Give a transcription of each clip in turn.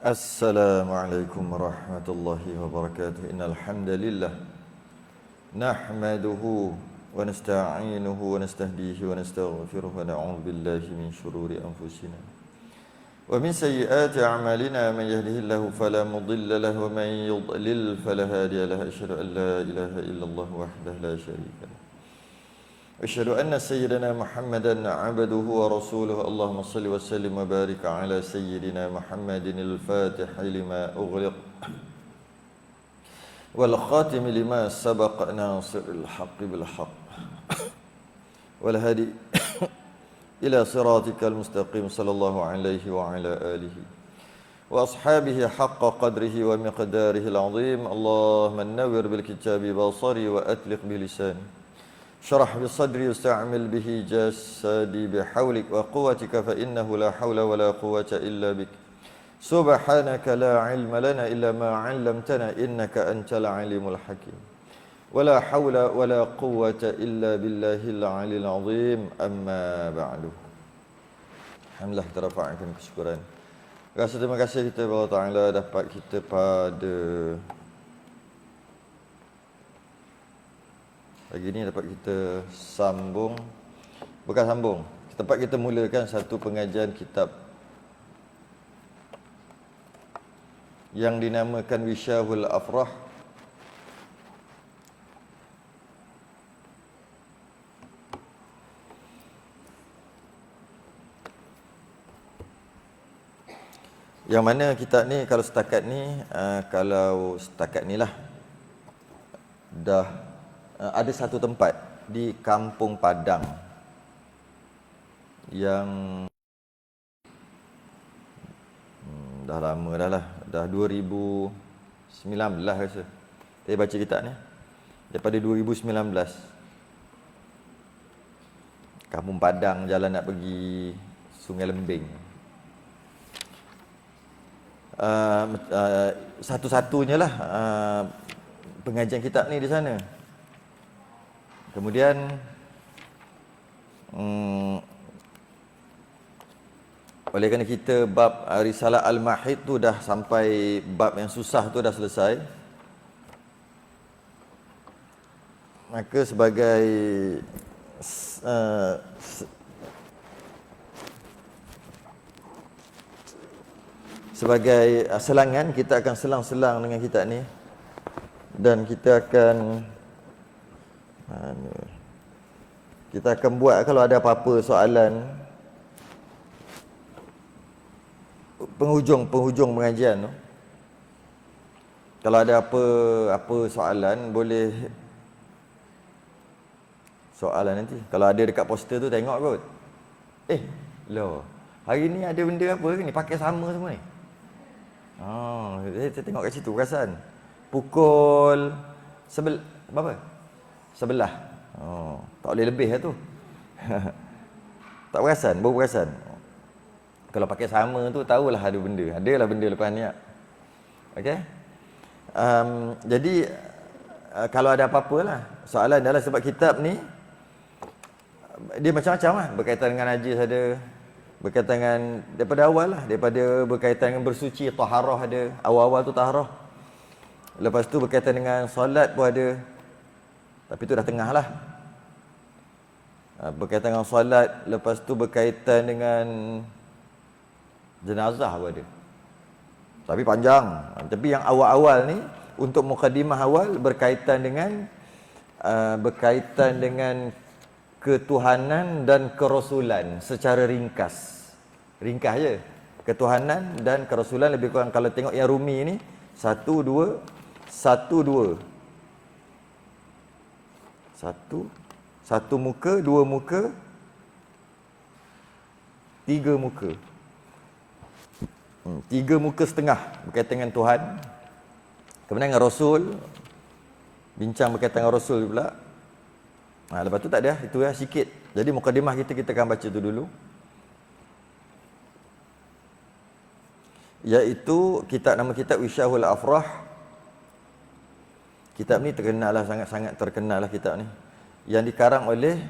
Assalamualaikum warahmatullahi wabarakatuh. Innal hamdalillah nahmaduhu wa nasta'inuhu wa nastahdihi wa nastaghfiruh wa na'udzu billahi min shururi anfusina wa min sayyiati a'malina. Man yahdihillahu fala mudilla lahu wa man yudlil fala hadiya lahu. Asyhadu an la ilaha illallah wahdahu la syarika lahu. Asyhadu anna sayyidina Muhammadan 'abduhu wa rasuluhu. Allahumma shalli wa sallim wa barik ala sayyidina Muhammadin al-Fatih lima ughliq wal khatim lima sabaq nasiril haqqi bil haqq wal hadi ila siratikal mustaqim sallallahu alaihi wa ala alihi wa ashabihi haqqa qadrihi wa miqdarihi al-'azim. Allahumma nawwir bil kitabi basari wa atliq bi lisani syarah bi sadri yusta'mil bihi jasadi bihaulik wa quwwatika fa innahu la haula wa la quwwata illa bik. Subhanaka la ilma lana illa ma 'allamtana innaka antal alimul hakim. Wa la haula wa la quwwata illa billahil 'aliyil 'azim. Amma ba'du. Alhamdulillah, kita rafa'kan kesyukuran. Terima kasih kita kepada Allah Taala dapat kita pada pagi ni dapat kita tempat kita mulakan satu pengajian kitab yang dinamakan Wisyahul Afrah. Yang mana kitab ni kalau setakat ni lah dah ada satu tempat di Kampung Padang yang dah lama dah 2019 rasa saya baca kitab ni, daripada 2019. Kampung Padang, jalan nak pergi Sungai Lembing. Satu-satunya lah pengajian kitab ni di sana. Kemudian oleh kerana kita bab Risalah Al-Mahid tu dah sampai bab yang susah tu dah selesai, maka sebagai selangan kita akan selang-selang dengan kitab ni, dan kita akan buat, kalau ada apa-apa soalan penghujung pengajian tu, kalau ada apa soalan boleh soalan nanti. Kalau ada dekat poster tu tengok kot. Hari ni ada benda apa ni pakai sama semua ni. Saya tengok kat situ perasan. Pukul berapa? 11. Tak boleh lebih lah tu. Tak perasan, baru perasan. Kalau pakai sama tu tahulah ada benda. Adalah benda lepas ni. Okey. Jadi kalau ada apa-apa lah soalan adalah sebab kitab ni dia macam-macam lah. Berkaitan dengan najis ada, berkaitan dengan daripada awal lah, daripada berkaitan dengan bersuci, taharah ada. Awal-awal tu taharah. Lepas tu berkaitan dengan solat pun ada. Tapi tu dah tengah lah. Berkaitan dengan solat, lepas tu berkaitan dengan jenazah pun ada. Tapi panjang. Tapi yang awal-awal ni, untuk mukadimah awal berkaitan dengan ketuhanan dan kerasulan secara ringkas. Ringkas je. Ketuhanan dan kerasulan lebih kurang, kalau tengok yang Rumi ni, 1, 2, 1, 2. Satu muka, 2 muka, 3 muka. 3 muka setengah berkaitan dengan Tuhan. Kemudian dengan Rasul, bincang berkaitan dengan Rasul pula. Lepas tu tak ada, itu ya sikit. Jadi mukadimah kita akan baca tu dulu. Iaitu nama kitab Wisyahul Afrah. Kitab ni terkenal lah, sangat-sangat terkenal lah kitab ni. Yang dikarang oleh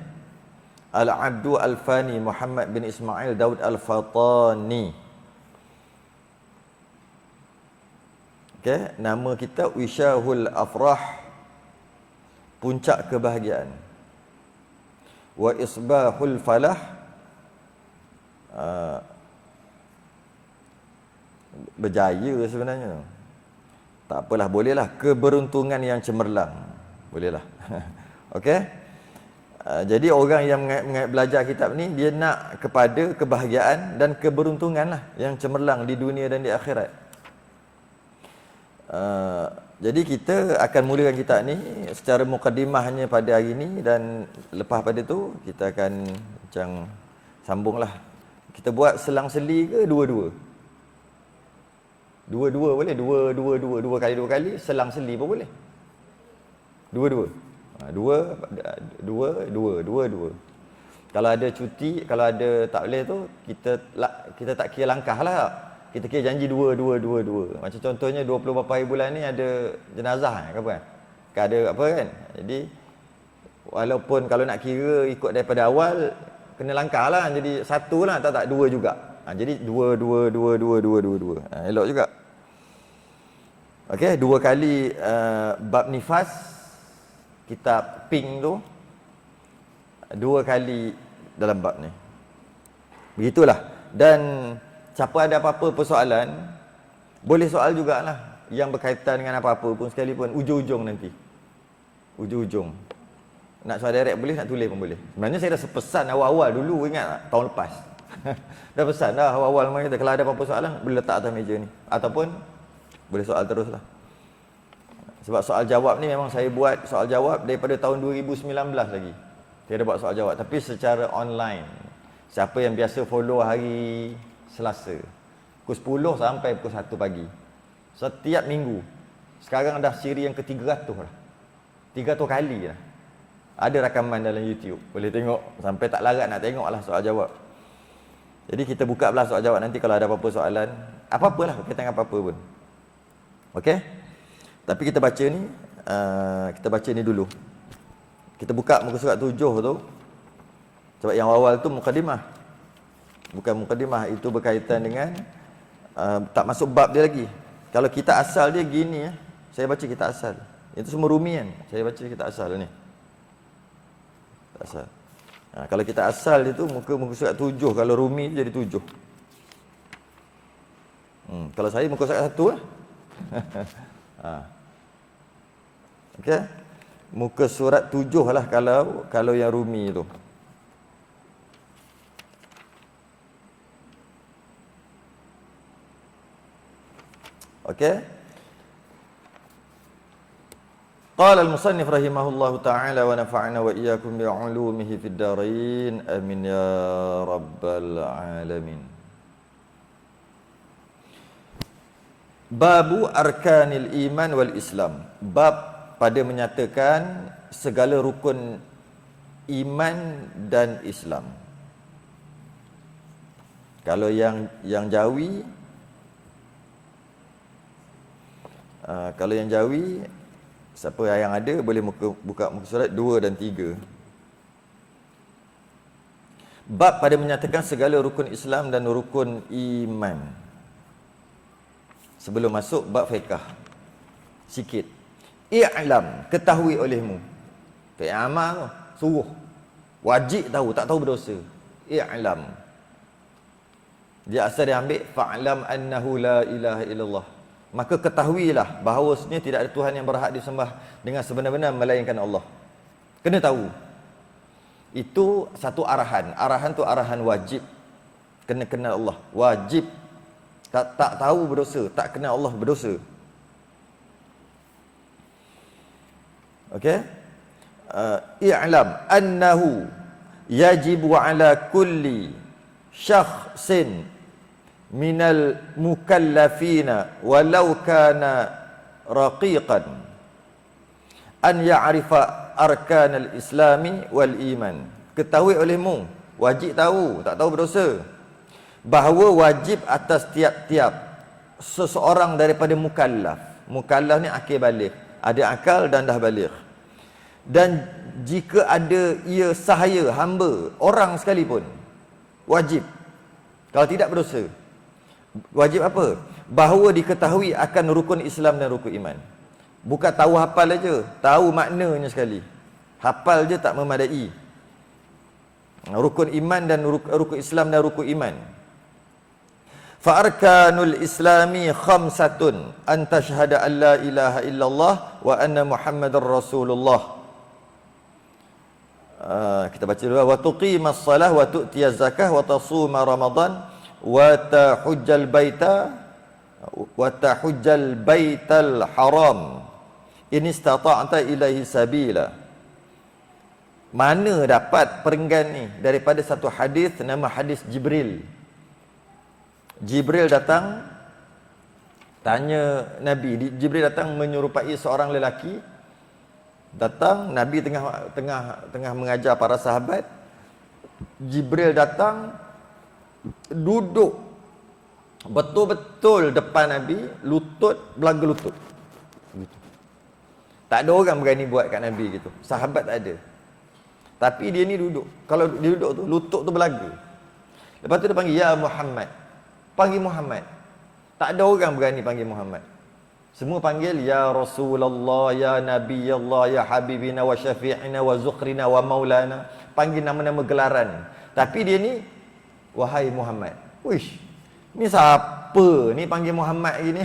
Al-Abdu Al-Fani Muhammad bin Ismail Daud Al-Fatani. Okey, nama kita Wisyahul Afrah, puncak kebahagiaan. Wa Isbahul Falah, berjaya sebenarnya. Tak apalah, bolehlah. Keberuntungan yang cemerlang, bolehlah. Okey. Jadi orang yang belajar kitab ni, dia nak kepada kebahagiaan dan keberuntungan lah yang cemerlang di dunia dan di akhirat. Jadi kita akan mulakan kitab ni secara mukadimahnya pada hari ni, dan lepas pada tu kita akan macam sambunglah. Kita buat selang-seli ke dua-dua? Dua-dua boleh? Dua kali, selang-seli pun boleh. Dua-dua. Dua. Kalau ada cuti, kalau ada tak boleh tu, kita tak kira langkah lah. Kita kira janji dua. Macam contohnya 20 berapa hari bulan ni ada jenazah ke apa kan? Ada apa kan? Jadi walaupun kalau nak kira ikut daripada awal, kena langkah lah. Jadi satu lah, tak dua juga. Jadi dua. Elok juga. Okey, 2 kali bab nifas, kitab pink tu, 2 kali dalam bab ni. Begitulah. Dan siapa ada apa-apa persoalan, boleh soal jugalah yang berkaitan dengan apa-apa pun sekalipun, ujung-ujung nanti. Ujung-ujung. Nak soal direct boleh, nak tulis pun boleh. Sebenarnya saya dah sepesan awal-awal dulu, ingat tak? Tahun lepas. Dah pesan dah awal-awal kita, kalau ada apa-apa soalan, boleh letak atas meja ni. Ataupun boleh soal teruslah. Sebab soal jawab ni memang saya buat soal jawab daripada tahun 2019 lagi. Saya ada buat soal jawab, tapi secara online. Siapa yang biasa follow hari Selasa, pukul 10 sampai pukul 1 pagi. Setiap minggu. Sekarang dah siri yang ke-300 lah. 300 kali lah. Ada rakaman dalam YouTube. Boleh tengok. Sampai tak larat nak tengok lah soal jawab. Jadi kita buka belah soal jawab nanti kalau ada apa-apa soalan. Apa-apalah, berkaitan dengan apa-apa pun. Okey? Tapi kita baca ni, dulu. Kita buka muka surat 7 tu. Sebab yang awal tu mukadimah. Bukan mukadimah, itu berkaitan dengan tak masuk bab dia lagi. Kalau kita asal dia gini ya. Saya baca kita asal. Itu semua Rumi kan. Saya baca kita asal ni. Asal. Kalau kita asal dia tu muka surat 7, kalau Rumi jadi 7. Kalau saya muka surat 1 lah. Okey. Muka surat 7 lah kalau yang Rumi tu. Okey. Qala al-musannif rahimahullahu ta'ala wa nafa'na wa iyyakum bi'ulumihi fid darain. Amin ya rabbal alamin. Babu arkanil iman wal Islam. Bab pada menyatakan segala rukun iman dan Islam. Kalau yang Jawi, kalau yang Jawi, siapa yang ada boleh buka muka surat 2 dan 3. Bab pada menyatakan segala rukun Islam dan rukun iman. Sebelum masuk bab fiqh, sikit. I'lam, ketahui olehmu. Fi'il amal tu, suruh. Wajib tahu, tak tahu berdosa. I'lam. Dia asal dia ambil fa'lam annahu la ilaha illallah. Maka ketahuilah bahawasanya tidak ada Tuhan yang berhak disembah dengan sebenar-benar melainkan Allah. Kena tahu. Itu satu arahan. Arahan tu arahan wajib. Kena kenal Allah. Wajib. Tak tahu berdosa, tak kenal Allah berdosa. Okey? I'lam annahu yajibu ala kulli syakhsin minal mukallafina walau kana raqiqan an ya'rifa arkanal islami wal iman. Ketahui olehmu, wajib tahu, tak tahu berdosa, bahawa wajib atas tiap-tiap seseorang daripada mukallaf. Mukallaf ni akil baligh, ada akal dan dah baligh. Dan jika ada ia sahaya, hamba, orang sekalipun, wajib. Kalau tidak berdosa. Wajib apa? bahawa diketahui akan rukun Islam dan rukun iman. Bukan tahu hafal aja, tahu maknanya sekali. Hafal je tak memadai. Rukun iman dan rukun Islam dan rukun iman. Fa arkanul islami khamsatun an tashhada an la ilaha illallah wa anna muhammadar rasulullah. Kita baca dulu. Wa tuqimas salah wa tu'tiyaz zakah wa tasuma ramadan wa tahujjal baital haram in istata'ta ilaihi sabila. Mana dapat perenggan ni? Daripada satu hadis nama hadis Jibril. Jibril datang tanya Nabi. Jibril datang menyerupai seorang lelaki. Datang, Nabi tengah mengajar para sahabat. Jibril datang, duduk betul-betul depan Nabi, lutut belaga lutut. Tak ada orang berani buat kat Nabi gitu. Sahabat tak ada. Tapi dia ni duduk. Kalau dia duduk tu, lutut tu belaga. Lepas tu dia panggil, Ya Muhammad. Panggil Muhammad. Tak ada orang berani panggil Muhammad. Semua panggil Ya Rasulullah, Ya Nabi Allah, Ya Habibina wa Syafi'ina wa Zukhrina wa Maulana. Panggil nama-nama gelaran. Tapi dia ni, wahai Muhammad. Wish, ni siapa ni panggil Muhammad gini?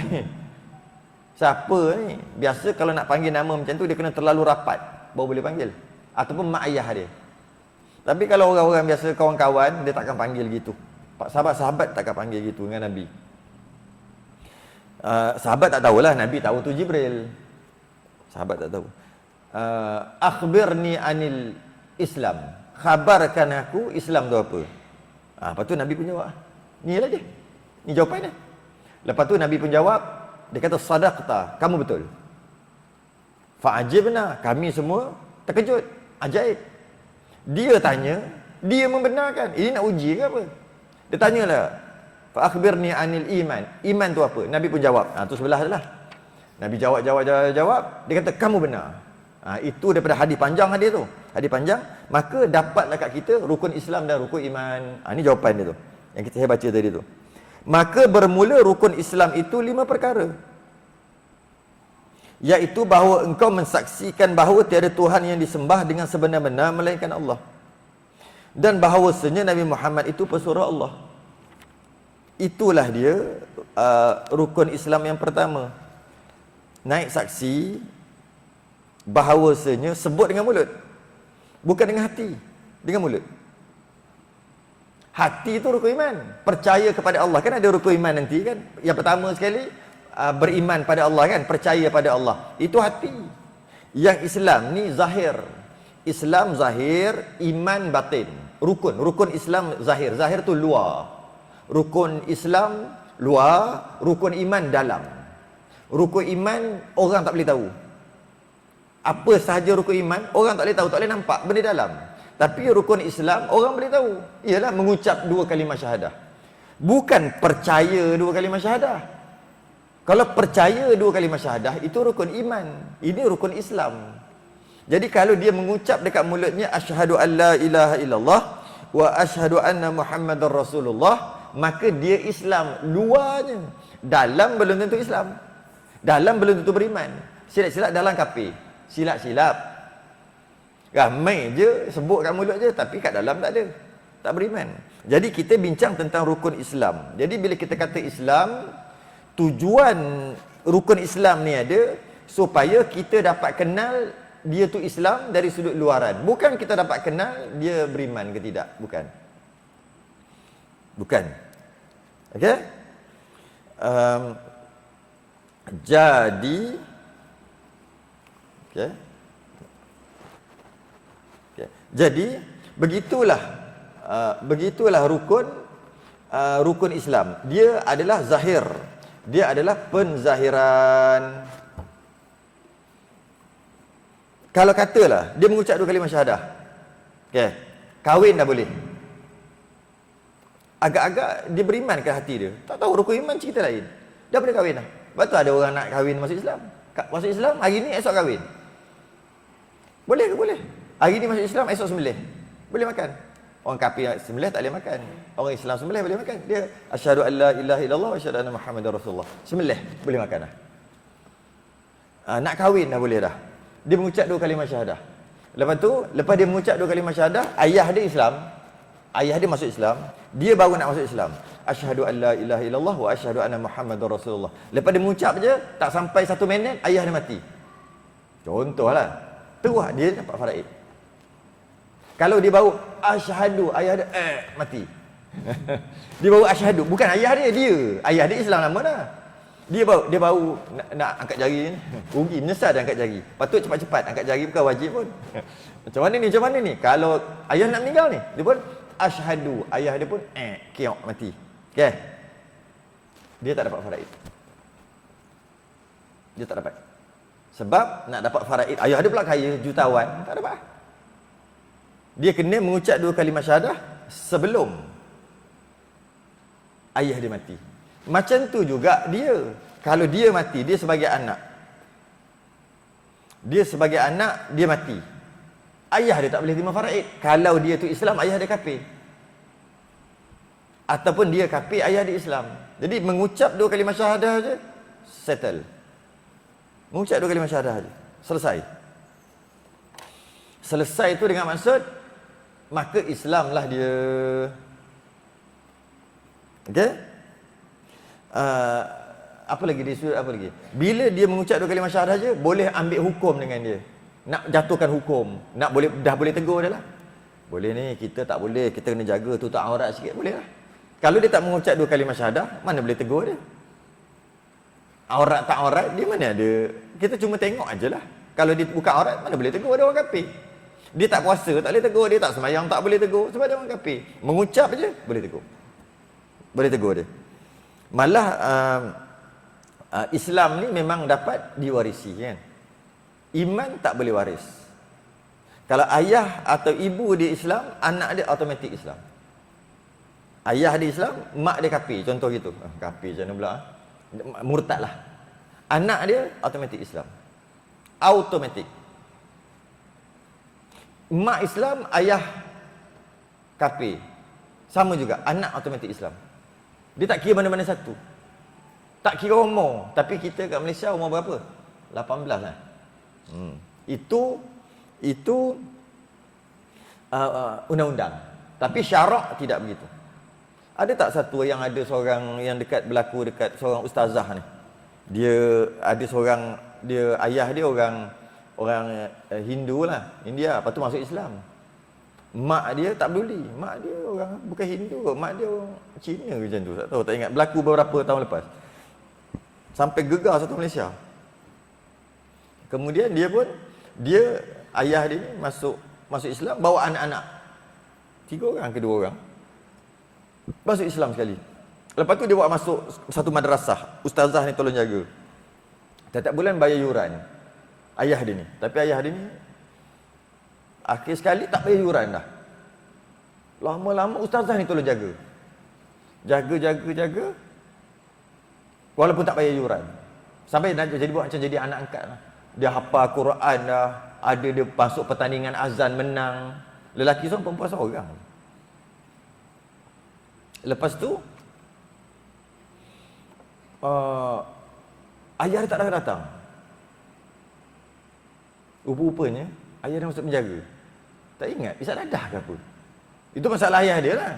Siapa ni? Biasa kalau nak panggil nama macam tu, dia kena terlalu rapat baru boleh panggil. Ataupun mak ayah dia. Tapi kalau orang-orang biasa, kawan-kawan, dia takkan panggil gitu. Sahabat-sahabat takkan panggil gitu dengan Nabi. Sahabat tak tahulah, Nabi tahu tu Jibril. Sahabat tak tahu. Akhbirni anil Islam. Khabarkan aku Islam tu apa? Lepas tu Nabi pun jawab. Ni lah dia. Ni jawapan dia. Lepas tu Nabi pun jawab. Dia kata, sadaqta, kamu betul. Fa'ajibna, kami semua terkejut. Ajaib. Dia tanya, dia membenarkan. Ini nak uji ke apa? Dia tanyalah. Fa akhbirni anil iman. Iman tu apa? Nabi pun jawab. Tu sebelah adalah. Nabi jawab. Dia kata kamu benar. Itu daripada hadis panjang hadis tu. Hadis panjang, maka dapatlah kat kita rukun Islam dan rukun iman. Ini jawapan dia tu. Yang saya baca tadi tu. Maka bermula rukun Islam itu 5 perkara. Iaitu bahawa engkau mensaksikan bahawa tiada Tuhan yang disembah dengan sebenar-benar melainkan Allah. Dan bahawasanya Nabi Muhammad itu pesuruh Allah. Itulah dia rukun Islam yang pertama. Naik saksi bahawasanya, sebut dengan mulut, bukan dengan hati, dengan mulut. Hati itu rukun iman, percaya kepada Allah. Kan ada rukun iman nanti kan. Yang pertama sekali beriman pada Allah kan, percaya pada Allah. Itu hati. Yang Islam ni zahir. Islam zahir, iman batin. Rukun Islam zahir. Zahir tu luar. Rukun Islam luar, rukun iman dalam. Rukun iman orang tak boleh tahu. Apa sahaja rukun iman, orang tak boleh tahu, tak boleh nampak benda dalam. Tapi rukun Islam orang boleh tahu. Ialah mengucap 2 kalimah syahadah. Bukan percaya 2 kalimah syahadah. Kalau percaya 2 kalimah syahadah, itu rukun iman. Ini rukun Islam. Jadi kalau dia mengucap dekat mulutnya asyhadu an la ilaha illallah wa asyhadu anna muhammadar rasulullah, maka dia Islam luarnya. Dalam belum tentu Islam. Dalam belum tentu beriman. Silap-silap dalam kafir. Silap-silap. Ramai je sebut kat mulut je, tapi kat dalam tak ada. Tak beriman. Jadi kita bincang tentang rukun Islam. Jadi bila kita kata Islam, tujuan rukun Islam ni ada supaya kita dapat kenal dia tu Islam dari sudut luaran. Bukan kita dapat kenal dia beriman ke tidak. Bukan. Okey? Jadi okey. Jadi begitulah rukun Islam. Dia adalah zahir. Dia adalah penzahiran. Kalau katalah dia mengucap 2 kalimah syahadah. Okey. Kahwin dah boleh. Agak-agak dia beriman ke hati dia. Tak tahu rukun iman cerita lain. Dah boleh kahwin dah. Lepas tu ada orang nak kahwin masuk Islam. Masuk Islam hari ni esok kahwin. Boleh ke? Boleh. Hari ni masuk Islam esok sembelih. Boleh makan. Orang kafir sembelih tak boleh makan. Orang Islam sembelih boleh makan. Dia asyhadu an la ilaha illallah wa asyhadu anna Muhammadar Rasulullah. Sembelih boleh makan dah. Nak kahwin dah boleh dah. Dia mengucap 2 kalimah syahadah. Lepas tu, lepas dia mengucap 2 kalimah syahadah, ayah dia Islam. Ayah dia masuk Islam, dia baru nak masuk Islam. Asyhadu an la ilaha illallah wa asyhadu anna Muhammadar Rasulullah. Lepas dia mengucap je, tak sampai 1 minit ayah dia mati. Contohlah. Terus dia dapat faraid. Kalau dia baru asyhadu, ayah dia mati. Dia baru asyhadu, bukan ayah dia. Ayah dia Islam lama dah. Dia baru nak angkat jari ni. Rugi, menyesal dia angkat jari. Patut cepat-cepat angkat jari, bukan wajib pun. Macam mana ni? Kalau ayah nak meninggal ni, dia pun asyhadu, ayah dia pun kiok mati. Okey. Dia tak dapat faraid. Dia tak dapat. Sebab nak dapat faraid, ayah dia pula kaya jutawan, tak dapat. Dia kena mengucap 2 kalimah syahadah sebelum ayah dia mati. Macam tu juga dia. Kalau dia mati, dia sebagai anak. Dia sebagai anak, dia mati. Ayah dia tak boleh terima faraid. Kalau dia tu Islam, ayah dia kafir. Ataupun dia kafir, ayah dia Islam. Jadi mengucap 2 kalimah syahadah je, settle. Mengucap 2 kalimah syahadah je, selesai. Selesai tu dengan maksud, maka Islam lah dia. Okey? Apa lagi dia suruh, apa lagi? Bila dia mengucap 2 kalimah syahadah je, boleh ambil hukum dengan dia. Nak jatuhkan hukum, dah boleh tegur dia lah. Boleh ni, kita tak boleh, kita kena jaga tutup aurat sikit, boleh lah. Kalau dia tak mengucap 2 kalimah syahadah, mana boleh tegur dia? Aurat tak aurat, dia mana ada? Kita cuma tengok ajalah. Kalau dia buka aurat, mana boleh tegur dia, orang kafir. Dia tak puasa, tak boleh tegur. Dia tak sembahyang, tak boleh tegur. Sebab dia orang kafir. Mengucap je, boleh tegur. Boleh tegur dia. Malah Islam ni memang dapat diwarisi, kan? Iman tak boleh waris. Kalau ayah atau ibu dia Islam, anak dia automatik Islam. Ayah dia Islam, mak dia kafir, contoh gitu. Kafir macam mana pula? Murtad lah. Anak dia automatik Islam. Automatik. Mak Islam, ayah kafir. Sama juga, anak automatik Islam. Dia tak kira mana-mana satu. Tak kira umur. Tapi kita kat Malaysia umur berapa? 18 lah. Itu undang-undang. Tapi syarak tidak begitu. Ada tak satu yang ada seorang yang berlaku dekat seorang ustazah ni? Dia ada seorang, dia ayah dia orang Hindu lah, India, lepas tu masuk Islam. Mak dia tak peduli, mak dia orang bukan Hindu, mak dia orang Cina ke macam tu, tak tahu, tak ingat. Berlaku beberapa tahun lepas. Sampai gegar satu Malaysia. Kemudian ayah dia ni masuk Islam, bawa anak-anak. 3 orang ke 2 orang. Masuk Islam sekali. Lepas tu dia bawa masuk satu madrasah. Ustazah ni tolong jaga. Setiap bulan bayar yuran. Ayah dia ni. Tapi ayah dia ni akhir sekali tak bayar yuran dah. Lama-lama ustazah ni tolong jaga. Jaga. Walaupun tak bayar yuran. Sampai jadi buat macam jadi anak angkat lah. Dia hafal Quran dah. Ada dia masuk pertandingan azan menang. Lelaki seorang, perempuan seorang. Lepas tu ayah dia tak datang. Rupa-rupanya ayah dia masuk menjaga. Tak ingat, isap dadah ke apa. Itu masalah ayah dia lah.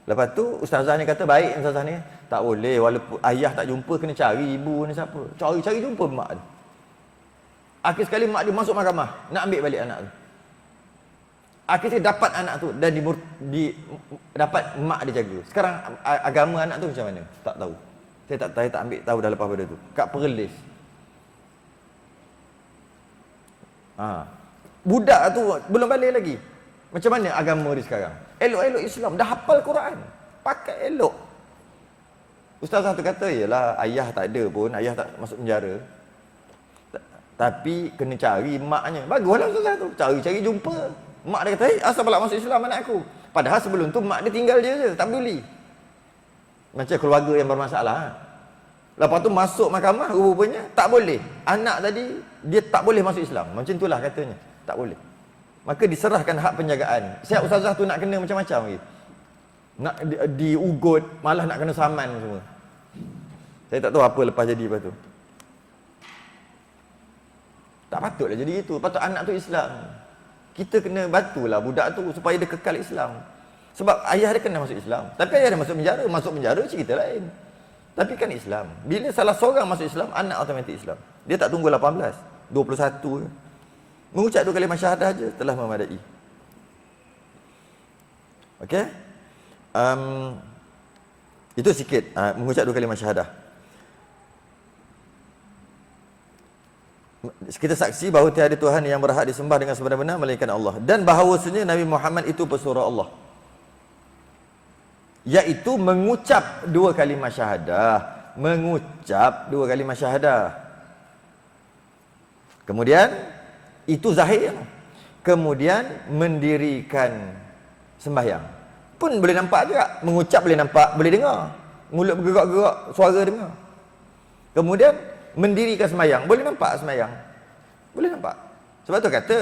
Lepas tu ustazah ni kata, baik ustazah ni, tak boleh, walaupun ayah tak jumpa, kena cari ibu ni siapa. Cari jumpa mak dia. Akhir sekali mak dia masuk mahkamah nak ambil balik anak tu. Akhirnya dapat anak tu dan dapat mak dia jaga. Sekarang agama anak tu macam mana? Tak tahu. Saya tak ambil tahu dah lepas pada tu. Kat Perlis. Budak tu belum balik lagi. Macam mana agama dia sekarang? Elok-elok Islam, dah hafal Quran. Pakai elok. Ustazah tu kata, yalah ayah tak ada pun, ayah tak masuk penjara. Tapi kena cari maknya. Baguslah ustazah tu. Cari jumpa. Mak dia kata, asal pula masuk Islam anak aku? Padahal sebelum tu mak dia tinggal dia je, tak peduli. Macam keluarga yang bermasalah. Lepas tu masuk mahkamah, rupanya tak boleh. Anak tadi, dia tak boleh masuk Islam. Macam itulah katanya. Tak boleh. maka diserahkan hak penjagaan. Siap ustazah tu nak kena macam-macam lagi. Nak diugut, malah nak kena saman semua. Saya tak tahu apa lepas jadi lepas tu. Tak patutlah jadi itu. Patut anak tu Islam. Kita kena bantulah budak tu supaya dia kekal Islam. Sebab ayah dia kena masuk Islam. Tapi ayah dia masuk penjara. Masuk penjara cerita lain. Tapi kan Islam. Bila salah seorang masuk Islam, anak automatik Islam. Dia tak tunggu 18, 21 ke. Mengucap 2 kalimah syahadah aja telah memadai. Okey? Itu sikit mengucap 2 kalimah syahadah. Kita saksi bahawa tiada Tuhan yang berhak disembah dengan sebenar-benar melainkan Allah, dan bahawasanya Nabi Muhammad itu pesuruh Allah, iaitu mengucap 2 kalimah syahadah. Mengucap 2 kalimah syahadah. Kemudian itu zahir. Kemudian mendirikan sembahyang. Pun boleh nampak juga. Mengucap boleh nampak, boleh dengar. Mulut bergerak-gerak, suara dengar. Kemudian mendirikan sembahyang. Boleh nampak sembahyang. Boleh nampak. Sebab tu kata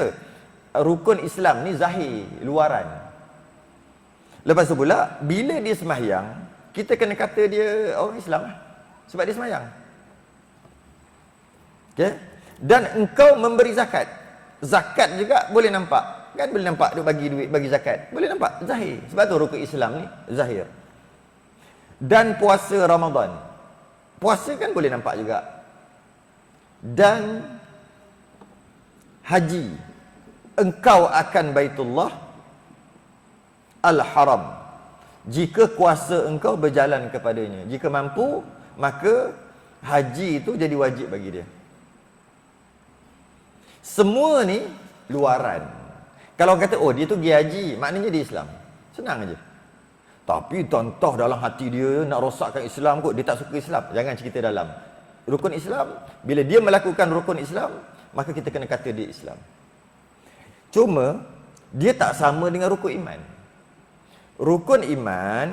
rukun Islam ni zahir, luaran. Lepas tu pula, bila dia sembahyang, kita kena kata dia orang Islam lah. Sebab dia sembahyang. Okay? Dan engkau memberi zakat. Zakat juga boleh nampak. Kan boleh nampak dia bagi duit, bagi zakat. Boleh nampak, zahir. Sebab tu rukun Islam ni zahir. Dan puasa Ramadan. Puasa kan boleh nampak juga. Dan haji. Engkau akan Baitullah Al-Haram jika kuasa engkau berjalan kepadanya. Jika mampu, maka haji itu jadi wajib bagi dia. Semua ni luaran. Kalau kata, oh dia tu pergi haji, maknanya dia Islam. Senang aja. Tapi tontah dalam hati dia nak rosakkan Islam kot, dia tak suka Islam. Jangan cerita dalam. Rukun Islam, bila dia melakukan rukun Islam, maka kita kena kata dia Islam. Cuma, dia tak sama dengan rukun iman. Rukun iman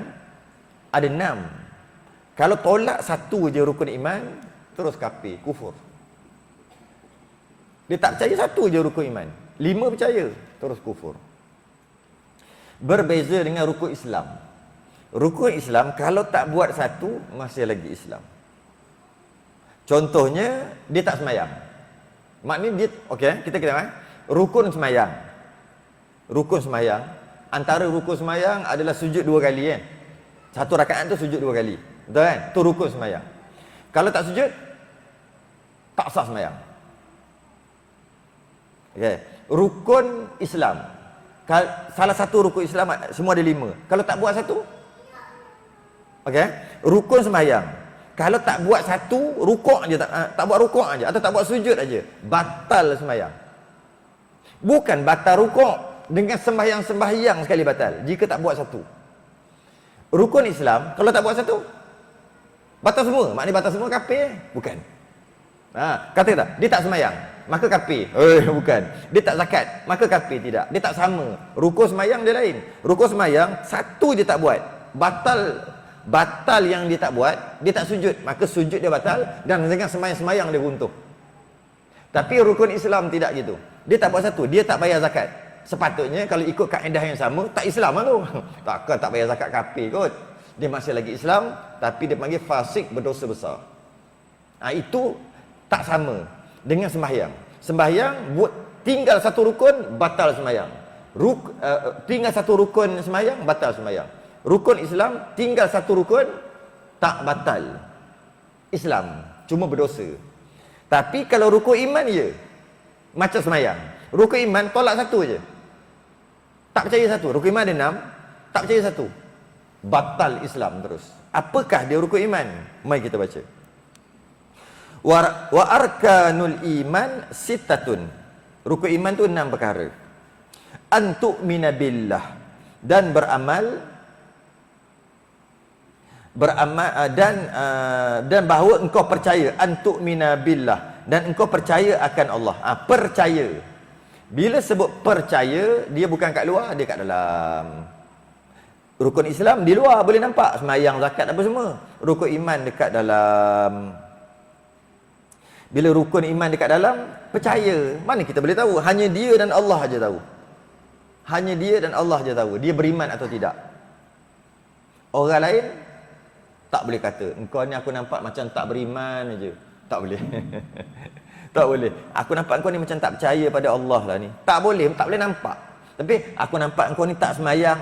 ada 6. Kalau tolak satu je rukun iman, terus kafir, kufur. Dia tak percaya satu je rukun iman. 5 percaya, terus kufur. Berbeza dengan rukun Islam. Rukun Islam kalau tak buat satu, masih lagi Islam. Contohnya, dia tak semayang. Maknanya dia, okey, kita kena rukun semayang. Rukun semayang, antara rukun semayang adalah sujud 2 kali kan. Satu rakaat tu sujud 2 kali. Betul kan? Tu rukun semayang. Kalau tak sujud, tak sah semayang. Okay. Rukun Islam. Salah satu rukun Islam, semua ada 5. Kalau tak buat satu, okay. Rukun semayang. Kalau tak buat satu, rukuk aja, tak buat rukuk aja, atau tak buat sujud aja, batal semayang. Bukan batal rukuk, dengan sembahyang sekali batal, jika tak buat satu. Rukun Islam, kalau tak buat satu, batal semua. Maknanya batal semua kafir? Bukan. Kata tak? Dia tak semayang, maka kafir. Bukan. Dia tak zakat, maka kafir. Tidak. Dia tak sama. Rukun semayang dia lain. Rukun semayang, satu dia tak buat, batal yang dia tak buat, dia tak sujud, maka sujud dia batal, dan dengan semayang-semayang dia runtuh. Tapi rukun Islam tidak gitu. Dia tak buat satu, dia tak bayar zakat. Sepatutnya kalau ikut kaedah yang sama, tak Islam lah tu. Takkan tak bayar zakat, kafir kot. Dia masih lagi Islam, tapi dia panggil fasik, berdosa besar. Itu tak sama dengan sembahyang. Sembahyang buat tinggal satu rukun, batal sembahyang. Tinggal satu rukun sembahyang, batal sembahyang. Rukun Islam tinggal satu rukun, tak batal Islam, cuma berdosa. Tapi kalau rukun iman je, macam sembahyang. Rukun iman tolak satu je, tak percaya satu. Rukun iman ada 6, tak percaya satu, batal Islam terus. Apakah dia rukun iman? Mari kita baca. Wa arkanul iman sittatun. Rukun iman tu 6 perkara. An tu'mina billah, dan beramal dan bahawa engkau percaya, an tu'mina billah, dan engkau percaya akan Allah. Percaya. Bila sebut percaya, dia bukan kat luar, dia kat dalam. Rukun Islam di luar boleh nampak, sembahyang, zakat apa semua. Rukun iman dekat dalam. Bila rukun iman dekat dalam, percaya. Mana kita boleh tahu? Hanya dia dan Allah aja tahu. Hanya dia dan Allah je tahu dia beriman atau tidak. Orang lain tak boleh kata, engkau ni aku nampak macam tak beriman aja. Tak boleh. Tak boleh. Aku nampak engkau ni macam tak percaya pada Allah lah ni. Tak boleh nampak. Tapi aku nampak engkau ni tak semayang.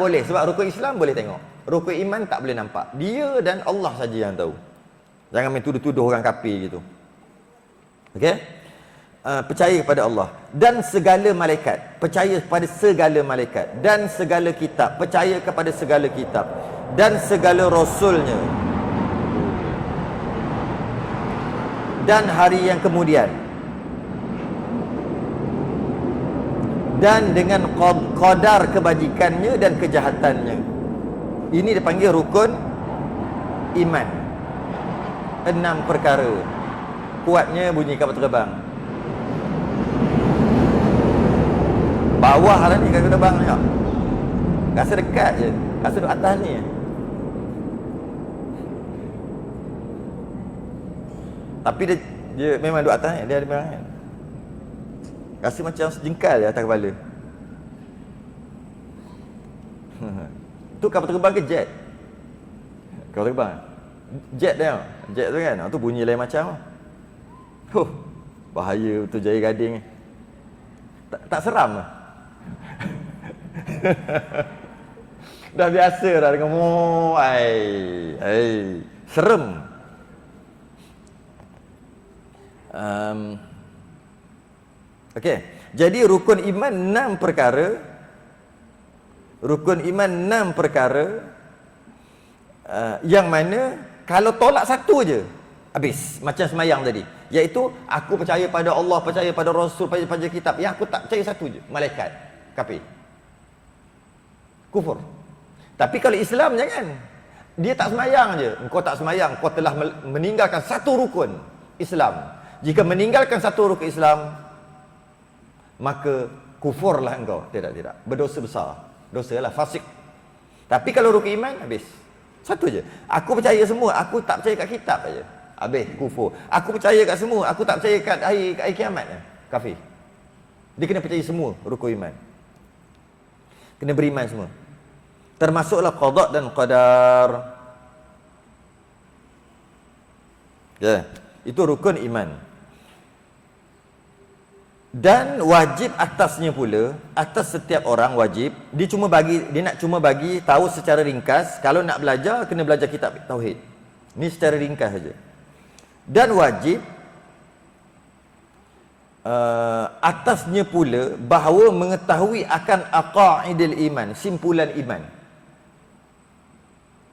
Boleh. Sebab rukun Islam boleh tengok. Rukun iman tak boleh nampak. Dia dan Allah saja yang tahu. Jangan main tuduh-tuduh orang kafir gitu. Okey? Percaya kepada Allah dan segala malaikat, percaya kepada segala malaikat dan segala kitab, percaya kepada segala kitab dan segala rasulnya dan hari yang kemudian, dan dengan qadar kebajikannya dan kejahatannya. Ini dipanggil rukun iman. 6 perkara. Kuatnya bunyi kapal terbang. Bawah lah ni kapal terbang ni. Rasa dekat je. Rasa duduk atas ni. Tapi dia memang duduk atas ni. Dia ada barang. Rasa macam sejengkal je atas kepala. Tu kapal terbang ke jet? Kapal terbang. Jet dia. Jet tu kan. Tu bunyi lain macam. Bahaya betul Jaya Gading ni. Tak seram lah. Dah biasa dah dengan serem. Okey. Jadi rukun iman 6 perkara. Rukun iman 6 perkara yang mana kalau tolak satu je habis, macam semayang tadi, iaitu aku percaya pada Allah, percaya pada Rasul, percaya pada kitab. Yang aku tak percaya satu je, malaikat, kafir, kufur. Tapi kalau Islam jangan. Dia tak semayang je. Engkau tak semayang, kau telah meninggalkan satu rukun Islam. Jika meninggalkan satu rukun Islam, maka kufurlah engkau. Tidak. Berdosa besar. Dosa lah, fasik. Tapi kalau rukun iman, habis. Satu je. Aku percaya semua, aku tak percaya kat kitab aja. Habis, kufur. Aku percaya kat semua, aku tak percaya kat hari kiamat. Kafir. Dia kena percaya semua rukun iman. Kena beriman semua. Termasuklah qada dan qadar. Ya, itu rukun iman. Dan wajib atasnya pula, atas setiap orang wajib, dia nak cuma bagi tahu secara ringkas. Kalau nak belajar, kena belajar kitab tauhid. Ini secara ringkas saja. Dan wajib atasnya pula bahawa mengetahui akan aqaidil iman, simpulan iman.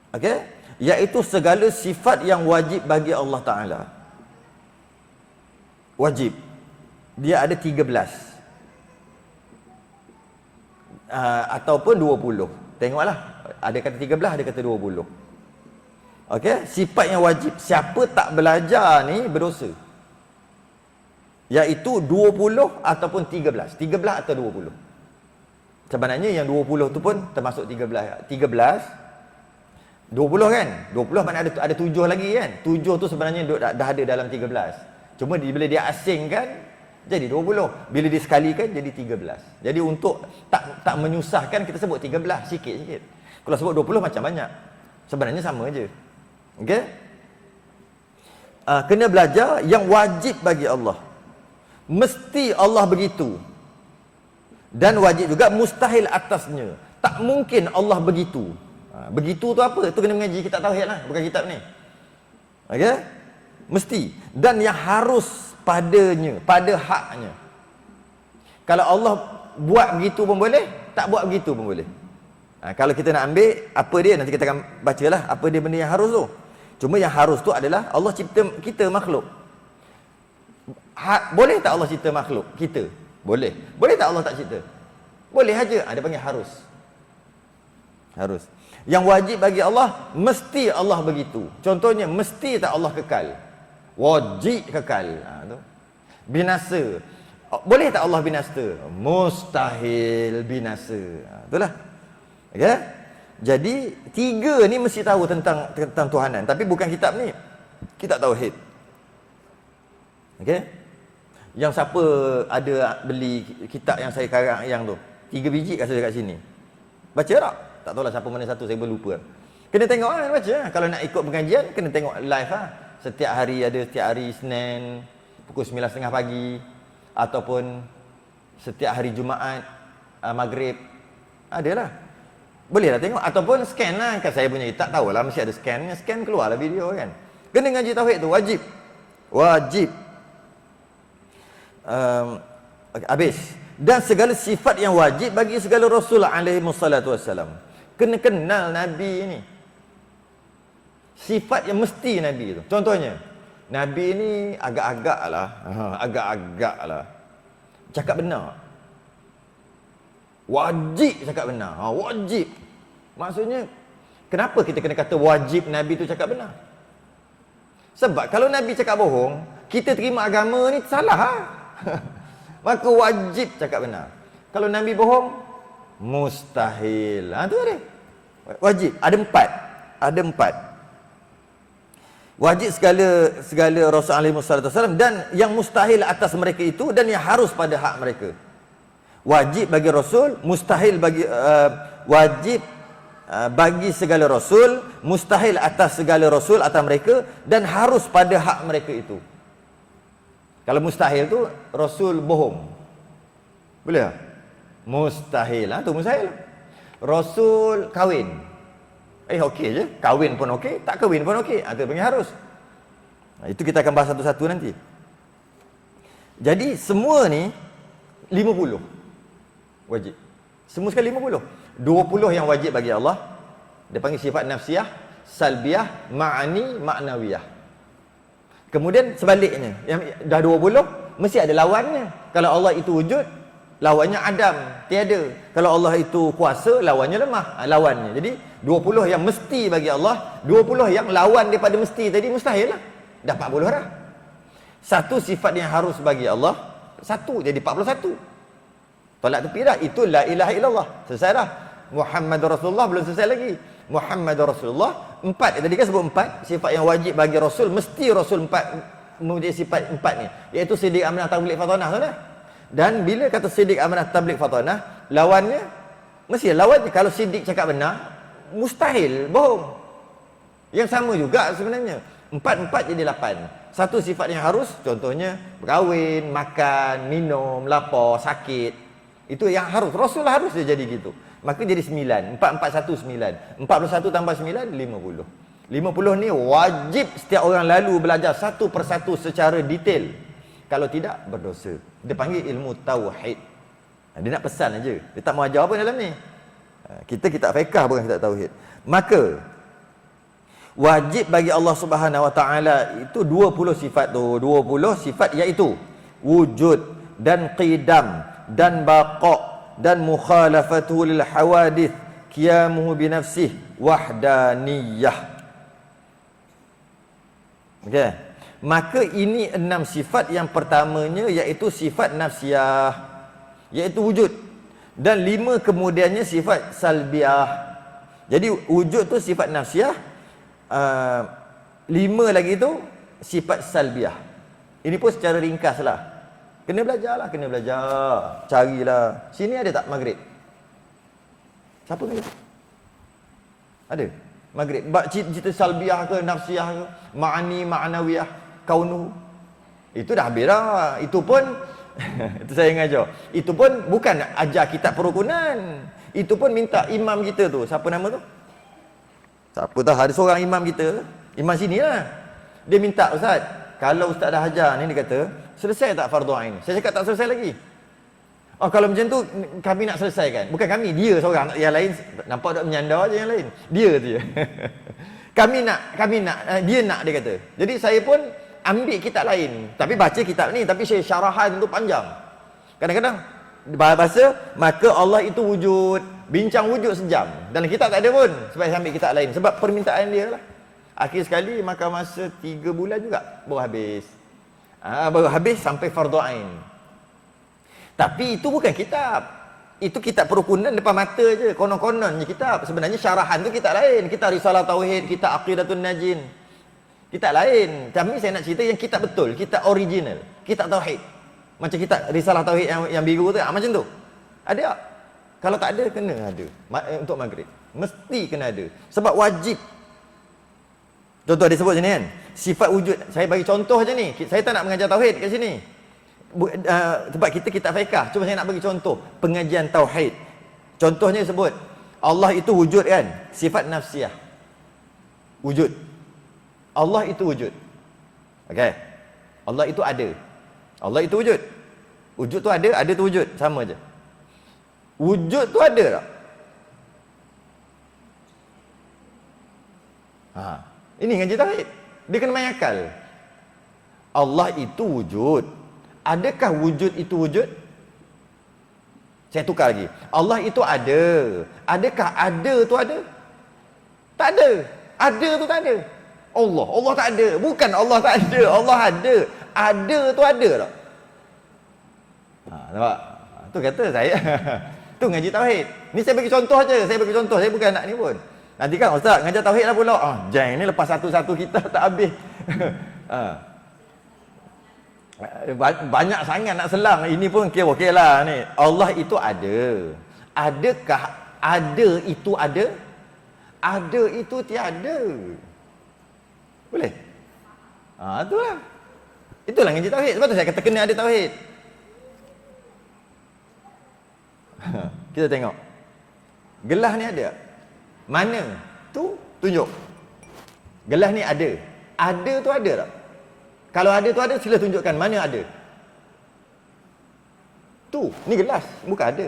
Okey? Iaitu segala sifat yang wajib bagi Allah Ta'ala. Wajib. Dia ada 13. Ataupun 20. Tengoklah. Ada kata 13, ada kata 20. Okey? Sifat yang wajib. Siapa tak belajar ni berdosa. Iaitu 20 ataupun 13. 13 atau 20. Sebenarnya yang 20 tu pun termasuk 13. 20 kan? 20 mana ada 7 lagi kan? 7 tu sebenarnya dah ada dalam 13. Cuma bila dia asingkan jadi 20. Bila disekalikan jadi 13. Jadi untuk tak menyusahkan kita sebut 13 sikit-sikit. Kalau sebut 20 macam banyak. Sebenarnya sama aja. Okey? Kena belajar yang wajib bagi Allah. Mesti Allah begitu. Dan wajib juga mustahil atasnya. Tak mungkin Allah begitu. Begitu tu apa? Itu kena mengaji kitab tauhid lah, bukan kitab ni. Okey? Mesti. Dan yang harus padanya, pada haknya. Kalau Allah buat begitu pun boleh, tak buat begitu pun boleh. Kalau kita nak ambil apa dia, nanti kita akan bacalah apa dia benda yang harus tu. Cuma yang harus tu adalah Allah cipta kita makhluk. Boleh tak Allah cipta makhluk kita? Boleh. Boleh tak Allah tak cipta? Boleh aja. Dia panggil harus. Harus. Yang wajib bagi Allah, mesti Allah begitu. Contohnya, mesti tak Allah kekal. Wajib kekal. Binasa. Boleh tak Allah binasa? Mustahil binasa. Itulah. Okay? Jadi, 3 ni mesti tahu tentang Tuhanan. Tapi bukan kitab ni. Kitab tauhid. Okay? Yang siapa ada beli kitab yang saya karang yang tu? 3 biji kat sini. Baca tak? Tak tahulah siapa mana satu, saya pun lupa. Kena tengok lah, baca. Kalau nak ikut pengajian, kena tengok live lah. Setiap hari ada, setiap hari Isnin, pukul 9.30 pagi. Ataupun setiap hari Jumaat, Maghrib. Adalah. Boleh lah tengok. Ataupun scan lah. Kan saya punya, tak tahulah, mesti ada scan. Scan keluar lah video kan. Kena ngaji tauhid tu, wajib. Wajib. Habis. Dan segala sifat yang wajib bagi segala Rasul alaihi wassalatu wassalam. Kena kenal Nabi ni. Sifat yang mesti Nabi tu. Contohnya, Nabi ni agak-agak lah. Cakap benar. Wajib cakap benar. Wajib. Maksudnya, kenapa kita kena kata wajib Nabi tu cakap benar? Sebab kalau Nabi cakap bohong, kita terima agama ni salah. Maka wajib cakap benar. Kalau Nabi bohong, mustahil. Tu ada. Wajib. Ada 4. Wajib segala Rasul alaihi wasallam, dan yang mustahil atas mereka itu, dan yang harus pada hak mereka. Wajib bagi Rasul, mustahil bagi wajib bagi segala Rasul, mustahil atas segala Rasul atas mereka, dan harus pada hak mereka itu. Kalau mustahil tu Rasul bohong. Boleh tak? Mustahil. Tu mustahil. Rasul kahwin. Okey je. Kahwin pun okey, tak kahwin pun okey. Itu panggil harus. Itu kita akan bahas satu-satu nanti. Jadi semua ni 50 wajib. Semua sekali 50. 20 yang wajib bagi Allah. Dia panggil sifat nafsiyah, salbiyah, ma'ani, ma'nawiyah. Kemudian sebaliknya, yang dah 20 mesti ada lawannya. Kalau Allah itu wujud, lawannya Adam, tiada. Kalau Allah itu kuasa, lawannya lemah, lawannya. Jadi 20 yang mesti bagi Allah, 20 yang lawan daripada mesti tadi mustahil lah. Dah 40 dah. Satu sifat yang harus bagi Allah, satu jadi 41. Tolak tepi dah. Itu la ilaha illallah. Selesai dah. Muhammadur Rasulullah belum selesai lagi. Muhammadur Rasulullah 4. Tadi kan sebut 4 sifat yang wajib bagi Rasul, mesti Rasul 4 mempunyai sifat 4 ni, iaitu siddiq, amanah, tabligh, fatanah tu dah. Dan bila kata siddiq, amanah, tabligh, fatanah, lawannya mesti lawannya. Kalau siddiq cakap benar, mustahil bohong. Yang sama juga sebenarnya. 4 jadi 8. Satu sifat yang harus, contohnya berkahwin, makan, minum, lapar, sakit. Itu yang harus. Rasul harus dia jadi gitu. Maka jadi 9. 4, 1, 9. 41 tambah 9, 50. 50 ni wajib setiap orang lalu belajar satu persatu secara detail. Kalau tidak, berdosa. Dia panggil ilmu tauhid. Dia nak pesan aja. Dia tak mau ajar apa dalam ni. Kita kitab fiqh bukan kitab tauhid. Maka wajib bagi Allah Subhanahu Wa Taala itu 20 sifat tu. 20 sifat iaitu wujud dan qidam dan baqa' dan mukhalafatuhu lil hawadith, qiyamuhu bi nafsihi, wahdaniyah. Okey. Maka ini 6 sifat. Yang pertamanya iaitu sifat nafsiyah, iaitu wujud, dan 5 kemudiannya sifat salbiyah. Jadi wujud tu sifat nafsiyah, 5 lagi tu sifat salbiyah. Ini pun secara ringkas lah. Kena belajar lah, kena belajar. Carilah. Sini ada tak maghrib? Siapa ni? Ada? Maghrib. Cerita salbiyah ke, nafsiyah ke, ma'ani, ma'nawiyah, kaunuh. Itu dah habis dah. Itu pun, itu saya ngajar. Itu pun bukan ajar kitab perukunan. Itu pun minta imam kita tu. Siapa nama tu? Siapa tahu, ada seorang imam kita. Imam sini lah. Dia minta, Ustaz, kalau Ustaz dah ajar ni, dia kata, selesai tak fardu ain? Saya cakap tak selesai lagi. Kalau macam tu kami nak selesaikan. Bukan kami, dia seorang. Yang lain nampak tak menyanda je yang lain. Dia tu je. kami nak dia nak, dia kata. Jadi saya pun ambil kitab lain. Tapi baca kitab ni, tapi saya syarahan tu panjang. Kadang-kadang bahasa maka Allah itu wujud, bincang wujud sejam. Dalam kitab tak ada pun. Sebab saya ambil kitab lain. Sebab permintaan dia lah. Akhir sekali makan masa 3 bulan juga baru habis. Baru habis sampai fardu ain. Tapi itu bukan kitab. Itu kitab perukunan depan mata je. Konon-konon je kitab. Sebenarnya syarahan tu kitab lain. Kitab Risalah Tauhid, kitab Aqidatun Najin. Kitab lain. Tapi saya nak cerita yang kitab betul, kitab original, kitab tauhid. Macam kitab Risalah Tauhid yang biru tu, macam tu. Ada tak? Kalau tak ada, kena ada. Untuk maghrib. Mesti kena ada. Sebab wajib. Contoh dia sebut sini kan. Sifat wujud. Saya bagi contoh je ni. Saya tak nak mengajar tauhid kat sini. Sebab kita kitab fiqh. Cuma saya nak bagi contoh. Pengajian tauhid. Contohnya sebut. Allah itu wujud kan. Sifat nafsiyah. Wujud. Allah itu wujud. Okey. Allah itu ada. Allah itu wujud. Wujud tu ada tu wujud. Sama je. Wujud tu ada tak? Ini ngaji tauhid. Dia kena main akal. Allah itu wujud. Adakah wujud itu wujud? Saya tukar lagi. Allah itu ada. Adakah ada tu ada? Tak ada. Ada tu tak ada. Allah tak ada. Bukan Allah tak ada. Allah ada. Ada tu ada tak? Nampak? Tu kata saya. Tu ngaji tauhid. Ni saya bagi contoh je. Saya bagi contoh. Saya bukan nak ni pun. Nanti kan ustaz ngajar tauhid lah pula. Jang ni lepas satu-satu kita tak habis. Banyak sangat nak selang. Ini pun okey lah ni. Allah itu ada. Adakah ada itu ada? Ada itu tiada. Boleh? Itulah. Itulah ngaji tauhid. Sebab tu saya kata kena ada tauhid. Kita tengok. Gelas ni ada. Mana? Tu tunjuk. Gelas ni ada. Ada tu ada tak? Kalau ada tu ada, sila tunjukkan mana ada. Tu, ni gelas, bukan ada.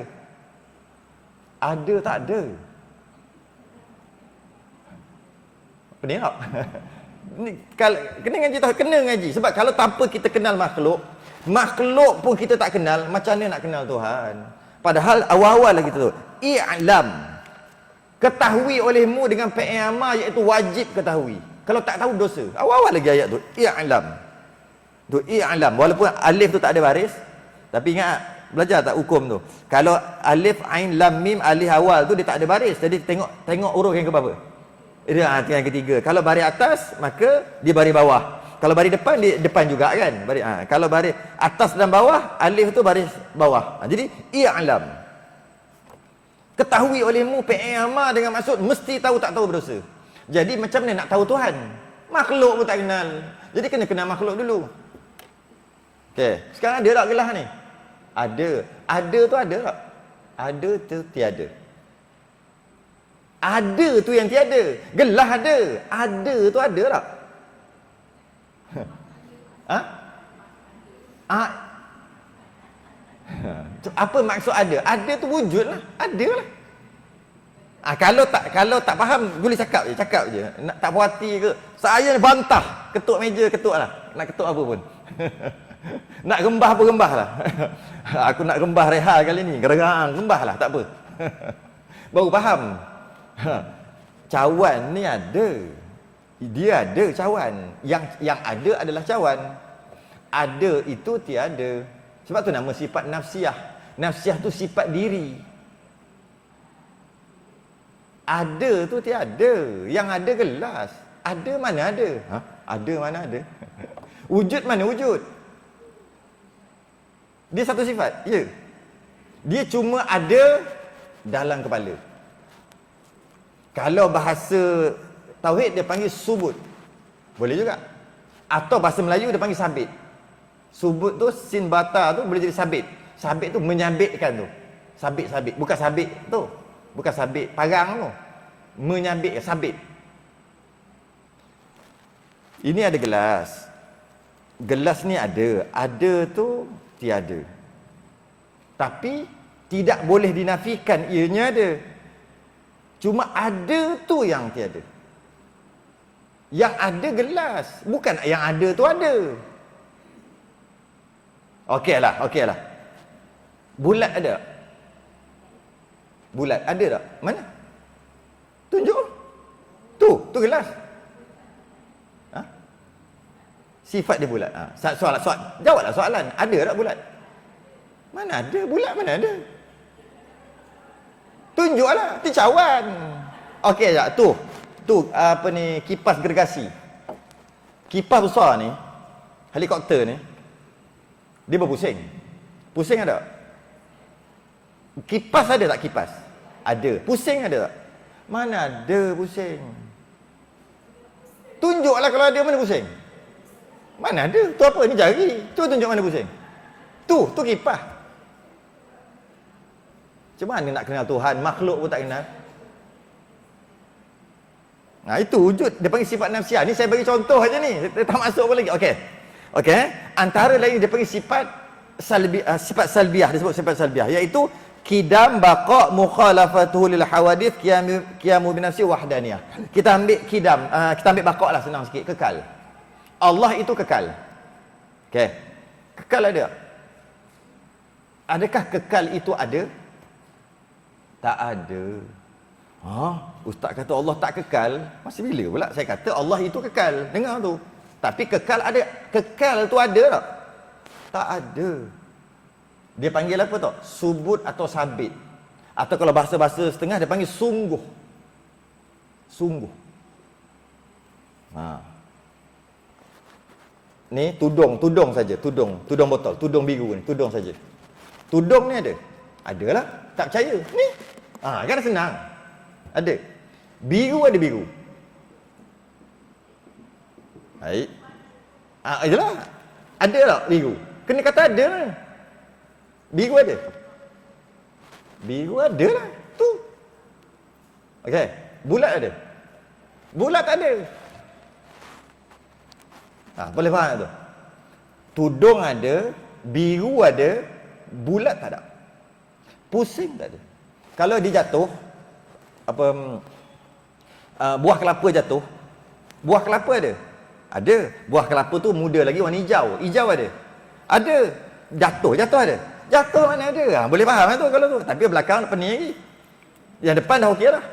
Ada tak ada? Pening tak? Ni kalau kena ngaji tahu, kena ngaji. Sebab kalau tanpa kita kenal makhluk pun kita tak kenal, macam mana nak kenal Tuhan? Padahal awal-awal lagi tu, i'lam. Ketahui olehmu dengan fi'il amar, iaitu wajib ketahui. Kalau tak tahu dosa. Awal-awal lagi ayat tu, i'lam. Tu i'lam. Walaupun alif tu tak ada baris, tapi ingat belajar tak hukum tu. Kalau alif, ain, lam, mim, alif awal tu dia tak ada baris. Jadi tengok huruf yang ke berapa? Dia yang ketiga. Kalau baris atas, maka dia baris bawah. Kalau baris depan, dia depan juga kan. Kalau baris atas dan bawah, alif tu baris bawah. Jadi i'lam. Ketahui olehmu fi'il amar dengan maksud mesti tahu tak tahu berdosa. Jadi macam mana nak tahu Tuhan? Makhluk pun tak kenal. Jadi kena kenal makhluk dulu. Okey, sekarang ada tak gelas ni? Ada. Ada tu ada tak? Ada tu tiada. Ada tu yang tiada. Gelas ada. Ada tu ada tak? Apa maksud ada? Ada tu wujud lah. Ada lah. Kalau tak faham, boleh cakap je. Nak tak puas hati ke? Saya bantah. Ketuk meja, ketuk lah. Nak ketuk apa pun. Nak rembah apa rembah lah. Aku nak rembah Reha kali ni. Gerang, rembah lah. Tak apa. Baru faham. Cawan ni ada. Dia ada cawan. Yang ada adalah cawan. Ada itu tiada. Sebab tu nama sifat nafsiyah. Nafsiyah tu sifat diri. Ada tu tiada. Yang ada gelas. Ada mana ada? Ada mana ada? Wujud mana wujud? Dia satu sifat. Ya. Dia cuma ada dalam kepala. Kalau bahasa tauhid dia panggil subut. Boleh juga. Atau bahasa Melayu dia panggil sabit. Subut tu sin bata tu boleh jadi sabit. Sabit tu menyabitkan tu. Sabit. Bukan sabit tu. Bukan sabit parang tu. Menyabit, sabit. Ini ada gelas. Gelas ni ada. Ada tu tiada. Tapi tidak boleh dinafikan ianya ada. Cuma ada tu yang tiada. Yang ada gelas. Bukan yang ada tu ada. Okeylah. Bulat ada tak? Bulat ada tak? Mana? Tunjuk. Tu gelas. Sifat dia bulat. Soalan. Jawablah soalan. Ada tak bulat? Mana ada? Bulat mana ada? Tunjuklah. Itu cawan. Okey tak? Tu apa ni, kipas gergasi. Kipas besar ni, helikopter ni, dia berpusing. Pusing ada? Kipas ada tak kipas? Ada. Pusing ada tak? Mana ada pusing? Tunjuklah kalau ada, mana pusing? Mana ada? Tu apa? Ni jari. Cuba tunjuk mana pusing. Tu kipas. Macam mana nak kenal Tuhan? Makhluk pun tak kenal. Nah, itu wujud. Dia panggil sifat nafsiah. Ni saya bagi contoh aja ni. Dia tak masuk pun lagi. Okey. Antara lain dia panggil sifat sifat salbiah. Dia sebut sifat salbiah. Iaitu kidam baqa mukhalafatuhu lil hawadith qiyamu binafsi wahdaniyah. Kita ambil kidam, kita ambil baqa lah, senang sikit, kekal. Allah itu kekal. Okey. Kekal ada. Adakah kekal itu ada? Tak ada. Ustaz kata Allah tak kekal. Masih bila pula saya kata Allah itu kekal? Dengar tu. Tapi kekal ada. Kekal tu ada tak? Tak ada. Dia panggil apa tau? Subut atau sabit. Atau kalau bahasa-bahasa setengah dia panggil sungguh. Sungguh. Ni tudung saja, tudung botol, tudung biru ni, tudung saja. Tudung ni ada. Adalah, tak percaya. Ni. Kan senang. Ada. Biru ada biru. Baik. Itulah. Ada tak biru? Kena kata ada lah. Biru ada. Biru ada lah. Tu. Okey. Bulat ada. Bulat tak ada. Boleh faham tu? Tudung ada, biru ada, bulat tak ada. Pusing tak ada. Kalau dia jatuh, buah kelapa jatuh, buah kelapa ada? Ada. Buah kelapa tu muda lagi, warna hijau. Hijau ada? Ada. Jatuh ada? Jatuh mana ada? Boleh faham tu kalau tu. Tapi belakang pening lagi. Yang depan dah okey dah.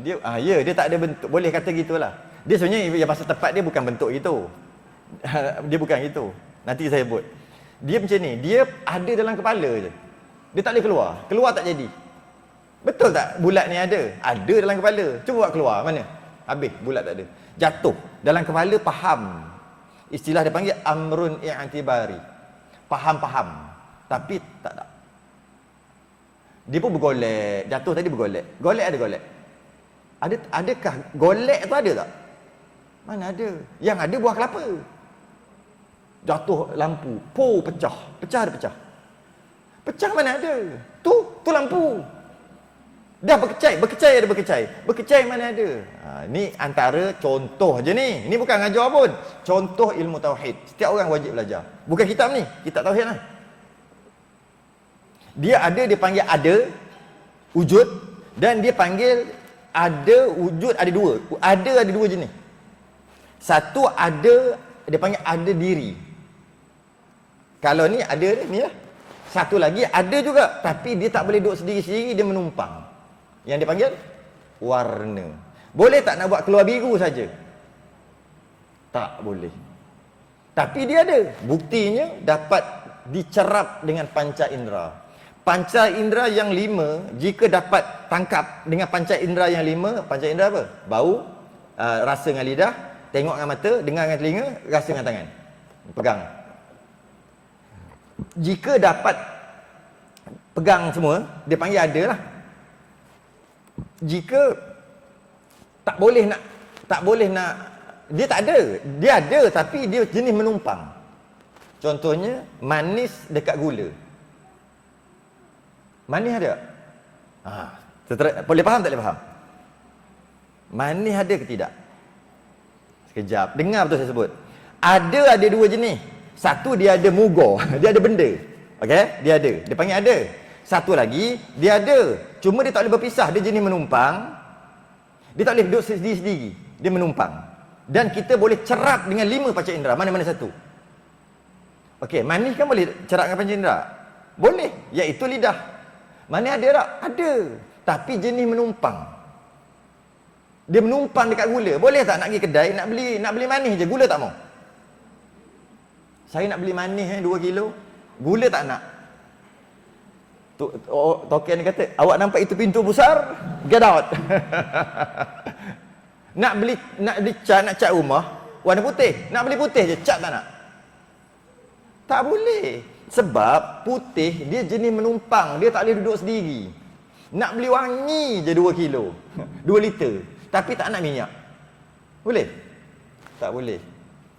Dia tak ada bentuk. Boleh kata gitulah. Dia sebenarnya yang pasal tepat dia bukan bentuk gitu. Dia bukan gitu. Nanti saya sebut. Dia macam ni, dia ada dalam kepala je. Dia tak boleh keluar. Keluar tak jadi. Betul tak bulat ni ada? Ada dalam kepala. Cuba buat keluar, mana? Habis, bulat tak ada. Jatuh. Dalam kepala faham. Istilah dia panggil amrun i'tibari. Faham. Tapi tak ada. Dia pun bergolek. Jatuh tadi bergolek. Golek ada golek. Adakah golek tu ada tak? Mana ada? Yang ada buah kelapa. Jatuh lampu. Pecah. Pecah ada pecah. Pecah mana ada? Tu lampu. Dah berkecai ada berkecai. Berkecai mana ada? Ni antara contoh je ni. Ni bukan ngajar pun. Contoh ilmu tauhid. Setiap orang wajib belajar. Bukan kitab ni. Kitab tauhid lah. Dia ada, dia panggil ada wujud, dan dia panggil ada wujud ada dua. Ada dua jenis. Satu ada, dia panggil ada diri. Kalau ni ada ni lah. Satu lagi ada juga, tapi dia tak boleh duduk sendiri-sendiri, dia menumpang. Yang dia panggil warna. Boleh tak nak buat keluar biru saja? Tak boleh. Tapi dia ada. Buktinya dapat dicerap dengan panca indera. Panca indera yang 5, jika dapat tangkap dengan panca indera yang 5, panca indera apa? Bau, rasa dengan lidah, tengok dengan mata, dengar dengan telinga, rasa dengan tangan. Pegang. Jika dapat pegang semua, dia panggil ada lah. Jika tak boleh nak, dia tak ada. Dia ada tapi dia jenis menumpang. Contohnya, manis dekat gula. Manis ada? Boleh faham tak boleh faham? Manis ada ke tidak? Sekejap. Dengar betul saya sebut. Ada dua jenis. Satu dia ada mugo. Dia ada benda. Okey? Dia ada. Dia panggil ada. Satu lagi, dia ada. Cuma dia tak boleh berpisah. Dia jenis menumpang. Dia tak boleh duduk sendiri-sendiri. Dia menumpang. Dan kita boleh cerap dengan 5 panca indera. Mana-mana satu. Okey, manis kan boleh cerap dengan panca indera? Boleh. Iaitu lidah. Mana ada tak? Ada. Tapi jenis menumpang. Dia menumpang dekat gula. Boleh tak nak pergi kedai, nak beli manis je, gula tak mau? Saya nak beli manis 2 kilo. Gula tak nak. Token dia kata, awak nampak itu pintu besar? Get out. Nak beli cat rumah, Warna putih. Nak beli putih je, cat tak nak? Tak boleh. Sebab putih dia jenis menumpang, dia tak boleh duduk sendiri. Nak beli wangi je 2 kilo, 2 liter. Tapi tak nak minyak. Boleh? Tak boleh.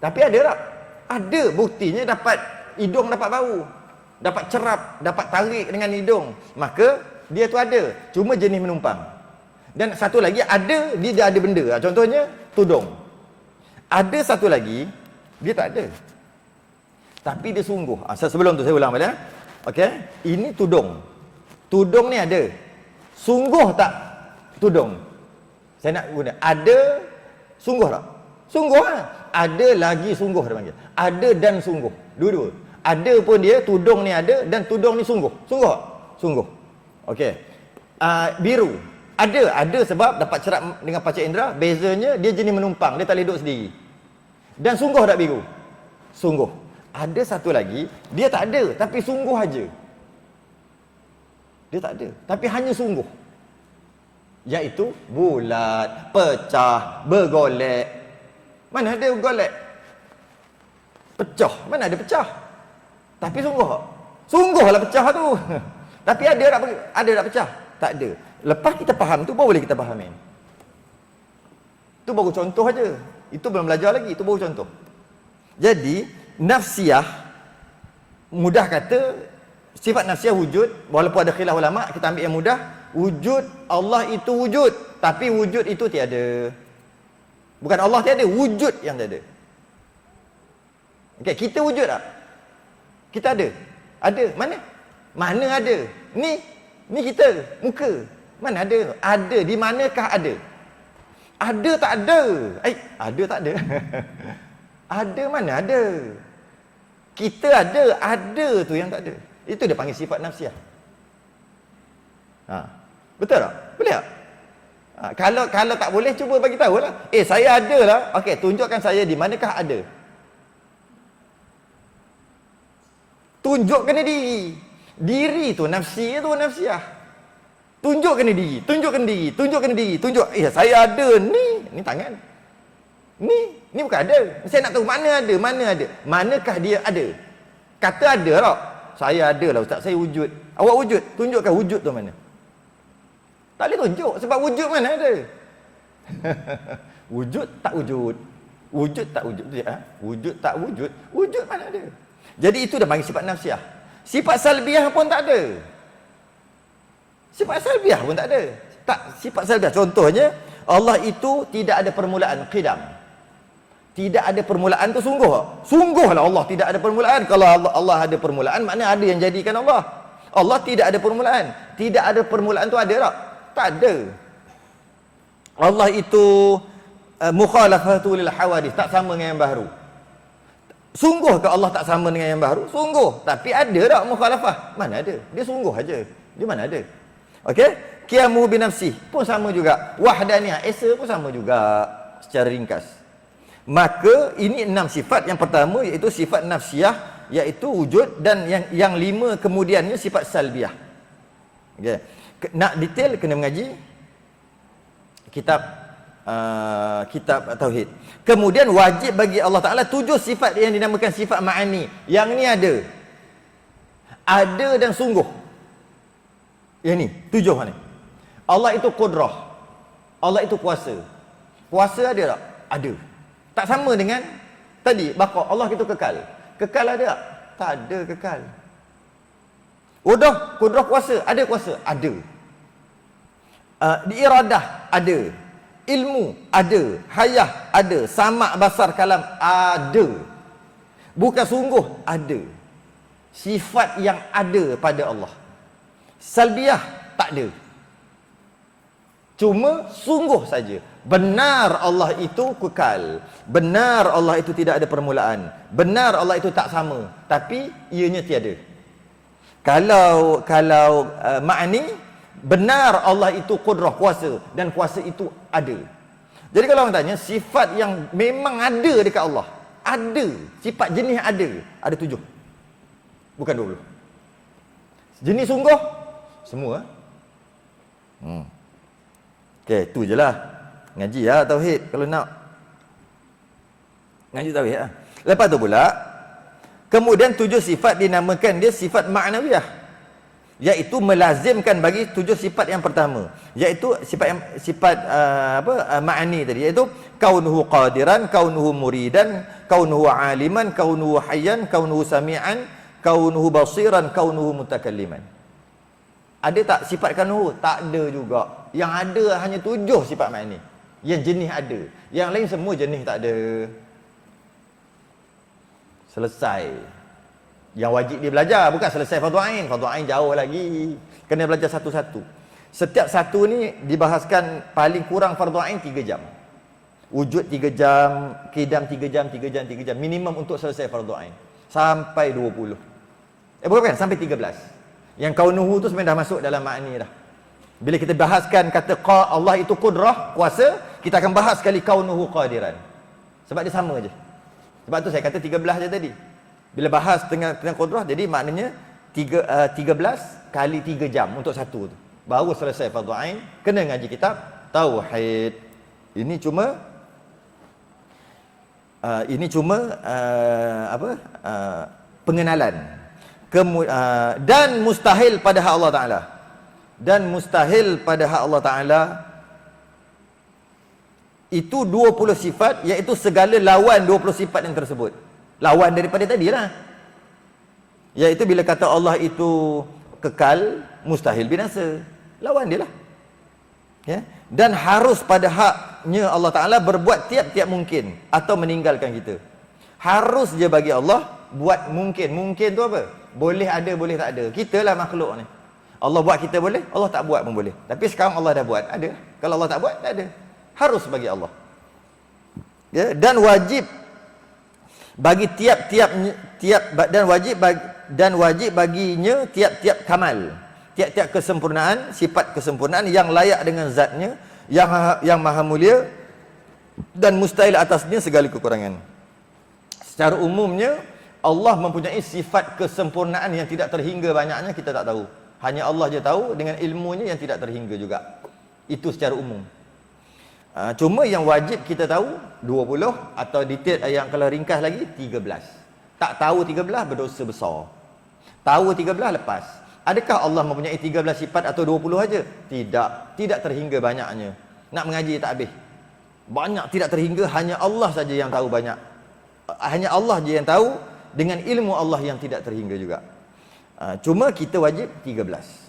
Tapi ada tak? Ada, buktinya dapat hidung dapat bau. Dapat cerap, dapat tarik dengan hidung. Maka dia tu ada, cuma jenis menumpang. Dan satu lagi ada, dia ada benda. Contohnya tudung. Ada satu lagi dia tak ada. Tapi dia sungguh. Sebelum tu saya ulang balik. Okey, ini tudung. Tudung ni ada. Sungguh tak tudung? Saya nak guna ada, sungguh tak? Sungguh lah. Ada lagi sungguh dia panggil. Ada dan sungguh. Dua-dua. Ada pun dia, tudung ni ada dan tudung ni sungguh. Sungguh tak? Sungguh. Okey. Biru. Ada sebab dapat cerap dengan panca indera. Bezanya dia jenis menumpang, dia tak boleh duduk sendiri. Dan sungguh tak biru? Sungguh. Ada satu lagi, dia tak ada tapi sungguh aja. Dia tak ada tapi hanya sungguh. Iaitu bulat, pecah, bergolek. Mana ada bergolek? Pecah, mana ada pecah? Tapi sungguh. Sungguhlah pecah tu. Tapi ada tak pecah? Tak ada. Lepas kita faham tu baru boleh kita fahami. Itu baru contoh aja. Itu belum belajar lagi, itu baru contoh. Jadi nafsiyah, mudah kata sifat nafsiyah wujud, walaupun ada khilaf ulama, kita ambil yang mudah. Wujud, Allah itu wujud, tapi wujud itu tiada. Bukan Allah tiada, wujud yang tiada. Okay, kita wujud tak? Kita ada? Ada. Mana? Mana ada? Ni kita, muka. Mana ada? Ada. Di manakah ada? Ada tak ada? Ada tak ada? Ada mana ada? Kita ada tu yang tak ada. Itu dia panggil sifat nafsiyah. Betul tak? Boleh tak? Kalau tak boleh, cuba bagi tahu lah. Saya ada lah. Okey, tunjukkan saya di manakah ada. Tunjukkan diri. Diri tu nafsi tu nafsiyah. Tunjukkan diri. Tunjuk. Saya ada ni tangan. Ni bukan ada. Saya nak tahu mana ada. Manakah dia ada? Kata ada tak? Saya ada lah ustaz, saya wujud. Awak wujud, tunjukkan wujud tu mana. Tak boleh tunjuk sebab wujud mana ada. Wujud tak wujud. Wujud tak wujud. Wujud tak wujud. Wujud mana ada. Jadi itu dah panggil sifat nafsiyah. Sifat salbiyah pun tak ada. Sifat salbiyah pun tak ada. Sifat salbiyah contohnya Allah itu tidak ada permulaan, qidam. Tidak ada permulaan tu sungguh. Sungguhlah Allah tidak ada permulaan. Kalau Allah ada permulaan, maknanya ada yang jadikan Allah. Allah tidak ada permulaan. Tidak ada permulaan tu ada tak? Tak ada. Allah itu mukhalafatu lil hawadith, tak sama dengan yang baru. Sungguh ke Allah tak sama dengan yang baru? Sungguh. Tapi ada tak mukhalafah? Mana ada? Dia sungguh aja. Dia mana ada? Okey? Qiyamuhu bi nafsihi pun sama juga. Wahdaniyah, esa pun sama juga secara ringkas. Maka ini 6 sifat. Yang pertama iaitu sifat nafsiyah, iaitu wujud, dan yang 5 kemudiannya sifat salbiyah. Okey. Nak detail kena mengaji kitab tauhid. Kemudian wajib bagi Allah Taala 7 sifat yang dinamakan sifat ma'ani. Yang ni ada dan sungguh. Yang ni 7 ni. Allah itu qudrah. Allah itu kuasa. Kuasa ada tak? Ada. Tak sama dengan tadi baqa. Allah itu kekal. Kekal ada tak? Tak ada kekal. Qudrah kuasa. Ada kuasa? Ada. Iradah ada. Ilmu ada. Hayah ada. Sama' basar kalam ada. Bukan sungguh, ada. Sifat yang ada pada Allah. Salbiyah tak ada. Cuma sungguh saja. Benar Allah itu kekal. Benar Allah itu tidak ada permulaan. Benar Allah itu tak sama. Tapi ianya tiada. Kalau ma'ani, benar Allah itu qudrah, kuasa, dan kuasa itu ada. Jadi kalau orang tanya sifat yang memang ada dekat Allah, ada, sifat jenis ada 7. Bukan 20. Jenis sungguh semua. Okey, tu je lah. Ngaji lah tauhid kalau nak. Ngaji tauhid lah. Lepas tu pula, kemudian 7 sifat dinamakan dia sifat ma'nawiyah, iaitu melazimkan bagi 7 sifat yang pertama, iaitu sifat ma'ani tadi, iaitu kaunuhu qadiran, kaunuhu muridan, kaunuhu aliman, kaunuhu hayyan, kaunuhu sami'an, kaunuhu basiran, kaunuhu mutakalliman. Ada tak sifat kaunuhu? Tak ada juga. Yang ada hanya 7 sifat ma'ani. Yang jenis ada, yang lain semua jenis tak ada. Selesai. Yang wajib dia belajar, bukan selesai fardu ain. Fardu ain jauh lagi. Kena belajar satu-satu. Setiap satu ni dibahaskan paling kurang fardu ain 3 jam. Wujud 3 jam, qiyam 3 jam, 3 jam, 3 jam. Minimum untuk selesai fardu ain. Sampai 20. Bukan, sampai 13. Yang kaunuhu tu sebenarnya dah masuk dalam makni dah. Bila kita bahaskan kata Allah itu qudrah, kuasa, kita akan bahas sekali kaunuhu qadiran. Sebab dia sama je. Sebab tu saya kata 13 je tadi. Bila bahas tentang qudrah, jadi maknanya 13 kali 3 jam untuk satu tu. Baru selesai fardu ain, kena ngaji kitab tauhid. Ini cuma pengenalan. Dan mustahil pada hak Allah Ta'ala. Dan mustahil pada hak Allah Ta'ala itu 20 sifat, iaitu segala lawan 20 sifat yang tersebut. Lawan daripada tadi lah. Iaitu bila kata Allah itu kekal, mustahil binasa. Lawan dia lah. Ya? Dan harus pada haknya Allah Ta'ala berbuat tiap-tiap mungkin atau meninggalkan kita. Harus je bagi Allah buat mungkin. Mungkin tu apa? Boleh ada, boleh tak ada. Kita lah makhluk ni. Allah buat kita boleh, Allah tak buat pun boleh. Tapi sekarang Allah dah buat, ada. Kalau Allah tak buat, tak ada. Harus bagi Allah. Ya, dan wajib bagi dan wajib baginya tiap-tiap kamal, tiap-tiap kesempurnaan, sifat kesempurnaan yang layak dengan zatnya yang maha mulia dan mustahil atasnya segala kekurangan. Secara umumnya Allah mempunyai sifat kesempurnaan yang tidak terhingga, banyaknya kita tak tahu. Hanya Allah je tahu dengan ilmunya yang tidak terhingga juga. Itu secara umum. Cuma yang wajib kita tahu 20, atau detail yang kalau ringkas lagi 13. Tak tahu 13 berdosa besar. Tahu 13 lepas. Adakah Allah mempunyai 13 sifat atau 20 aja? Tidak. Tidak terhingga banyaknya. Nak mengaji tak habis. Banyak tidak terhingga, hanya Allah saja yang tahu banyak. Hanya Allah je yang tahu dengan ilmu Allah yang tidak terhingga juga. Cuma kita wajib 13.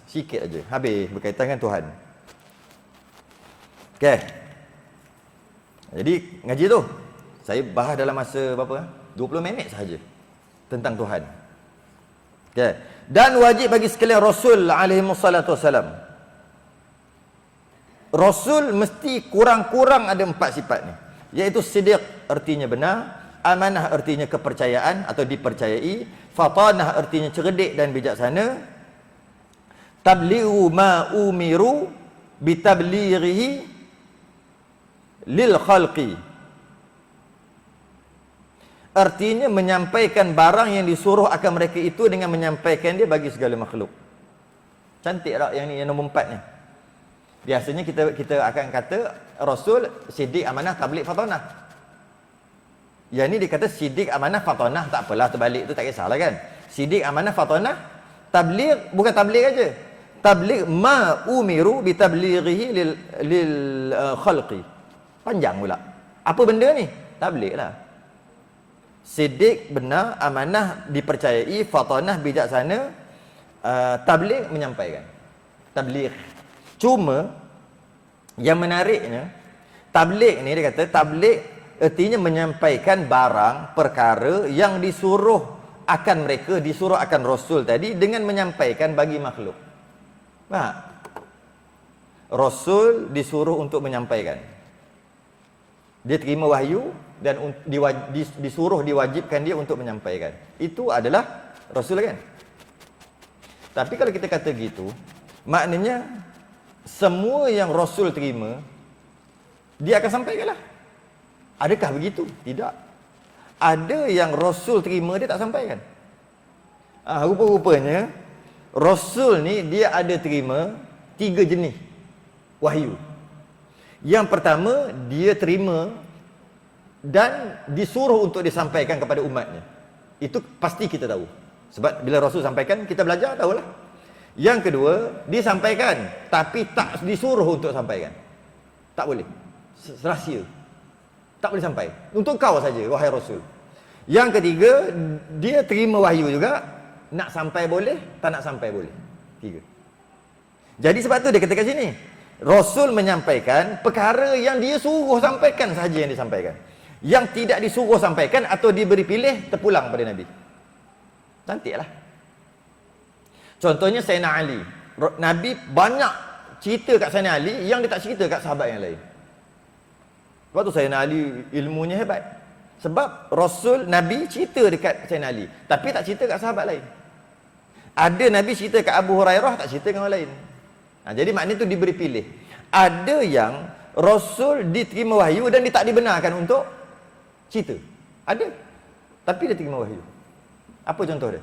Sikit aja. Habis berkaitan dengan Tuhan. Okey. Jadi ngaji tu saya bahas dalam masa berapa? 20 minit sahaja tentang Tuhan. Okey. Dan wajib bagi sekalian Rasul alaihi wassalatu wassalam. Rasul mesti kurang-kurang ada 4 sifat ni. Iaitu siddiq, artinya benar, amanah artinya kepercayaan atau dipercayai, fatanah artinya cerdik dan bijaksana, tablighu ma umiru bitablighihi lil khalqi, artinya menyampaikan barang yang disuruh akan mereka itu dengan menyampaikan dia bagi segala makhluk. Cantik tak yang ni, yang nombor 4 ni. Biasanya kita akan kata Rasul siddiq, amanah, tabligh, fatanah. Yang ni dia kata siddiq, amanah, fatanah, tak apalah, terbalik tu tak kisahlah kan. Siddiq, amanah, fatanah, tabligh, bukan tabligh aja. Tabligh ma umiru bi tablighihi lil khalqi. Panjang pula. Apa benda ni? Tabligh lah. Siddiq, benar, amanah, dipercayai, fatanah, bijaksana, tabligh, menyampaikan. Tabligh. Cuma yang menariknya, tabligh ni dia kata tabligh artinya menyampaikan barang, perkara yang disuruh akan mereka, disuruh akan Rasul tadi dengan menyampaikan bagi makhluk. Faham? Rasul disuruh untuk menyampaikan. Dia terima wahyu dan disuruh, diwajibkan dia untuk menyampaikan. Itu adalah Rasul kan? Tapi kalau kita kata gitu, maknanya semua yang Rasul terima, dia akan sampaikanlah. Adakah begitu? Tidak. Ada yang Rasul terima, dia tak sampaikan. Rupa-rupanya Rasul ni dia ada terima 3 jenis wahyu. Yang pertama, dia terima dan disuruh untuk disampaikan kepada umatnya. Itu pasti kita tahu. Sebab bila Rasul sampaikan, kita belajar, tahulah. Yang kedua, disampaikan tapi tak disuruh untuk sampaikan. Tak boleh. Rahsia. Tak boleh sampai. Untuk kau saja, wahai Rasul. Yang ketiga, dia terima wahyu juga. Nak sampai boleh, tak nak sampai boleh. 3. Jadi sebab tu dia kata kat sini, Rasul menyampaikan perkara yang dia suruh sampaikan sahaja yang disampaikan. Yang tidak disuruh sampaikan atau diberi pilih, terpulang pada Nabi. Cantiklah. Contohnya Sayyidina Ali. Nabi banyak cerita kat Sayyidina Ali yang dia tak cerita kat sahabat yang lain. Sebab tu Sayyidina Ali ilmunya hebat. Sebab Rasul, Nabi cerita dekat Sayyidina Ali, tapi tak cerita kat sahabat lain. Ada Nabi cerita kat Abu Hurairah, tak cerita kat orang lain. Jadi maknanya tu diberi pilih. Ada yang Rasul diterima wahyu dan dia tak dibenarkan untuk cerita. Ada. Tapi dia terima wahyu. Apa contoh dia?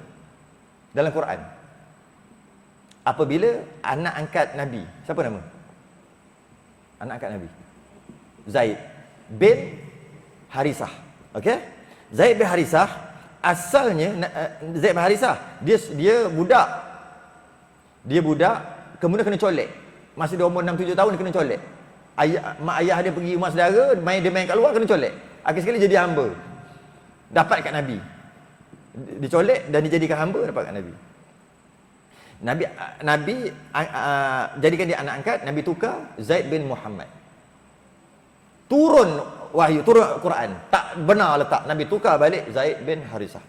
Dalam Quran. Apabila anak angkat Nabi, siapa nama? Anak angkat Nabi. Zaid bin Harisah. Okey? Zaid bin Harisah asalnya Zaid bin Harisah dia budak. Dia budak kemudian kena colek. Masa dia umur 6-7 tahun dia kena colek. Mak ayah dia pergi rumah saudara, dia main kat luar kena colek. Akhir sekali jadi hamba. Dapat kat Nabi. Dicolek dan dijadikan hamba, dapat kat Nabi. Nabi jadikan dia anak angkat, Nabi tukar Zaid bin Muhammad. Turun wahyu, turun Quran. Tak benar letak, Nabi tukar balik Zaid bin Harisah.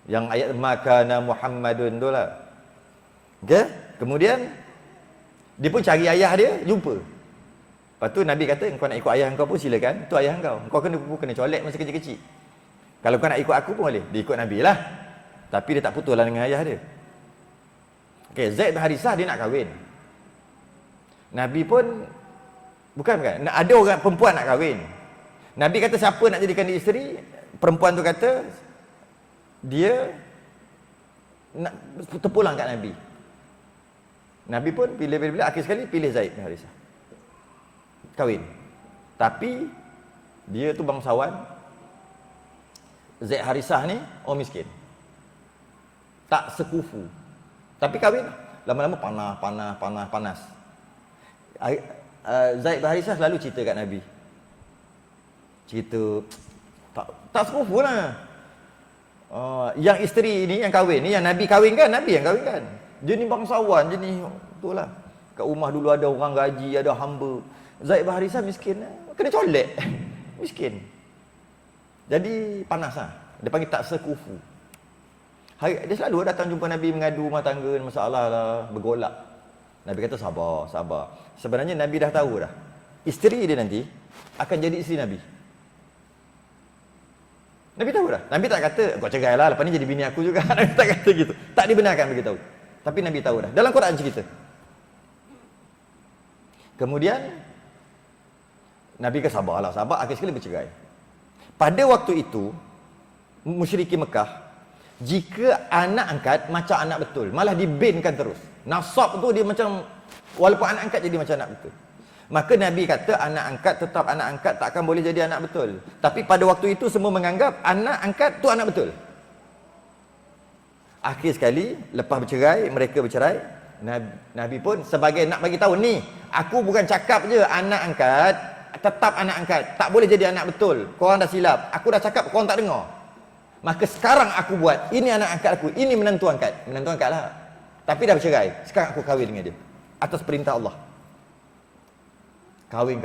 Yang ayat makana Muhammadun tu lah. Okey? Kemudian dia pun cari ayah dia, jumpa. Lepas tu Nabi kata, kau nak ikut ayah kau pun silakan, tu ayah kau. Kau kena colek masa kecil-kecil. Kalau kau nak ikut aku pun boleh. Dia ikut Nabi lah. Tapi dia tak putus lah dengan ayah dia. Okey, Zaid bin Harisah dia nak kahwin. Nabi pun bukan. Ada orang perempuan nak kahwin. Nabi kata siapa nak jadikan dia isteri? Perempuan tu kata dia nak terpulang kat Nabi. Nabi pun pilih-pilih, akhir sekali pilih Zaid bin Harisah. Kahwin. Tapi dia tu bangsawan. Zaid Harisah ni orang miskin. Tak sekufu. Tapi kahwin. Lama-lama panas. Zaid bin Harisah selalu cerita kat Nabi. Cerita tak sekufu lah. Yang isteri ni yang kahwin ni, yang Nabi kahwinkan, Nabi yang kahwinkan. Dia ni bangsawan, dia ni betul lah. Kat rumah dulu ada orang gaji, ada hamba. Zaid bin Harisah miskin, kena colek. Miskin. Jadi panas lah. Dia panggil tak sekufu. Dia selalu datang jumpa Nabi, mengadu rumah tangga, masalah lah, bergolak. Nabi kata sabar. Sebenarnya Nabi dah tahu dah, isteri dia nanti akan jadi isteri Nabi. Nabi tahu dah. Nabi tak kata kau cerai lah, lepas ni jadi bini aku juga. Nabi tak kata gitu. Tak dibenarkan beritahu. Tapi Nabi tahu dah. Dalam Quran cerita. Kemudian Nabi kata sabar. Akhir sekali bercerai. Pada waktu itu musyrikin Mekah, jika anak angkat macam anak betul, malah dibankan terus. Nasab tu dia macam, walaupun anak angkat jadi macam anak betul. Maka Nabi kata anak angkat tetap anak angkat, takkan boleh jadi anak betul. Tapi pada waktu itu semua menganggap anak angkat tu anak betul. Akhir sekali lepas bercerai, mereka bercerai, Nabi pun sebagai nak bagi tahu ni, aku bukan cakap je anak angkat tetap anak angkat, tak boleh jadi anak betul. Korang dah silap. Aku dah cakap, korang tak dengar. Maka sekarang aku buat, ini anak angkat aku, ini menantu angkat. Menantu angkat lah. Tapi dah bercerai. Sekarang aku kahwin dengan dia atas perintah Allah. Kahwin.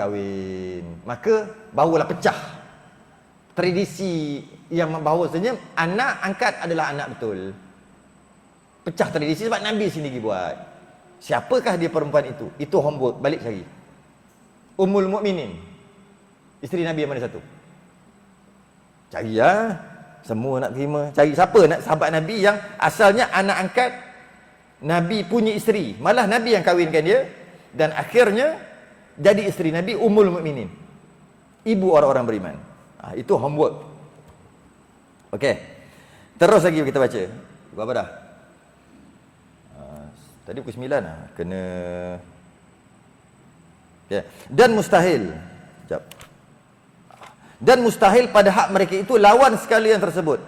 Maka barulah pecah tradisi yang bahawasanya anak angkat adalah anak betul. Pecah tradisi sebab Nabi sendiri buat. Siapakah dia perempuan itu? Itu homework, balik cari. Ummul Mukminin, isteri Nabi yang mana satu? Cari lah. Semua nak terima. Cari siapa nak sahabat Nabi yang asalnya anak angkat Nabi punya isteri. Malah Nabi yang kahwinkan dia. Dan akhirnya jadi isteri Nabi, Ummul Mukminin, ibu orang-orang beriman. Itu homework. Okey. Terus lagi kita baca. Berapa dah? Tadi pukul 9 lah. Kena. Okay. Dan mustahil. Sekejap. Dan mustahil pada hak mereka itu lawan sekalian tersebut.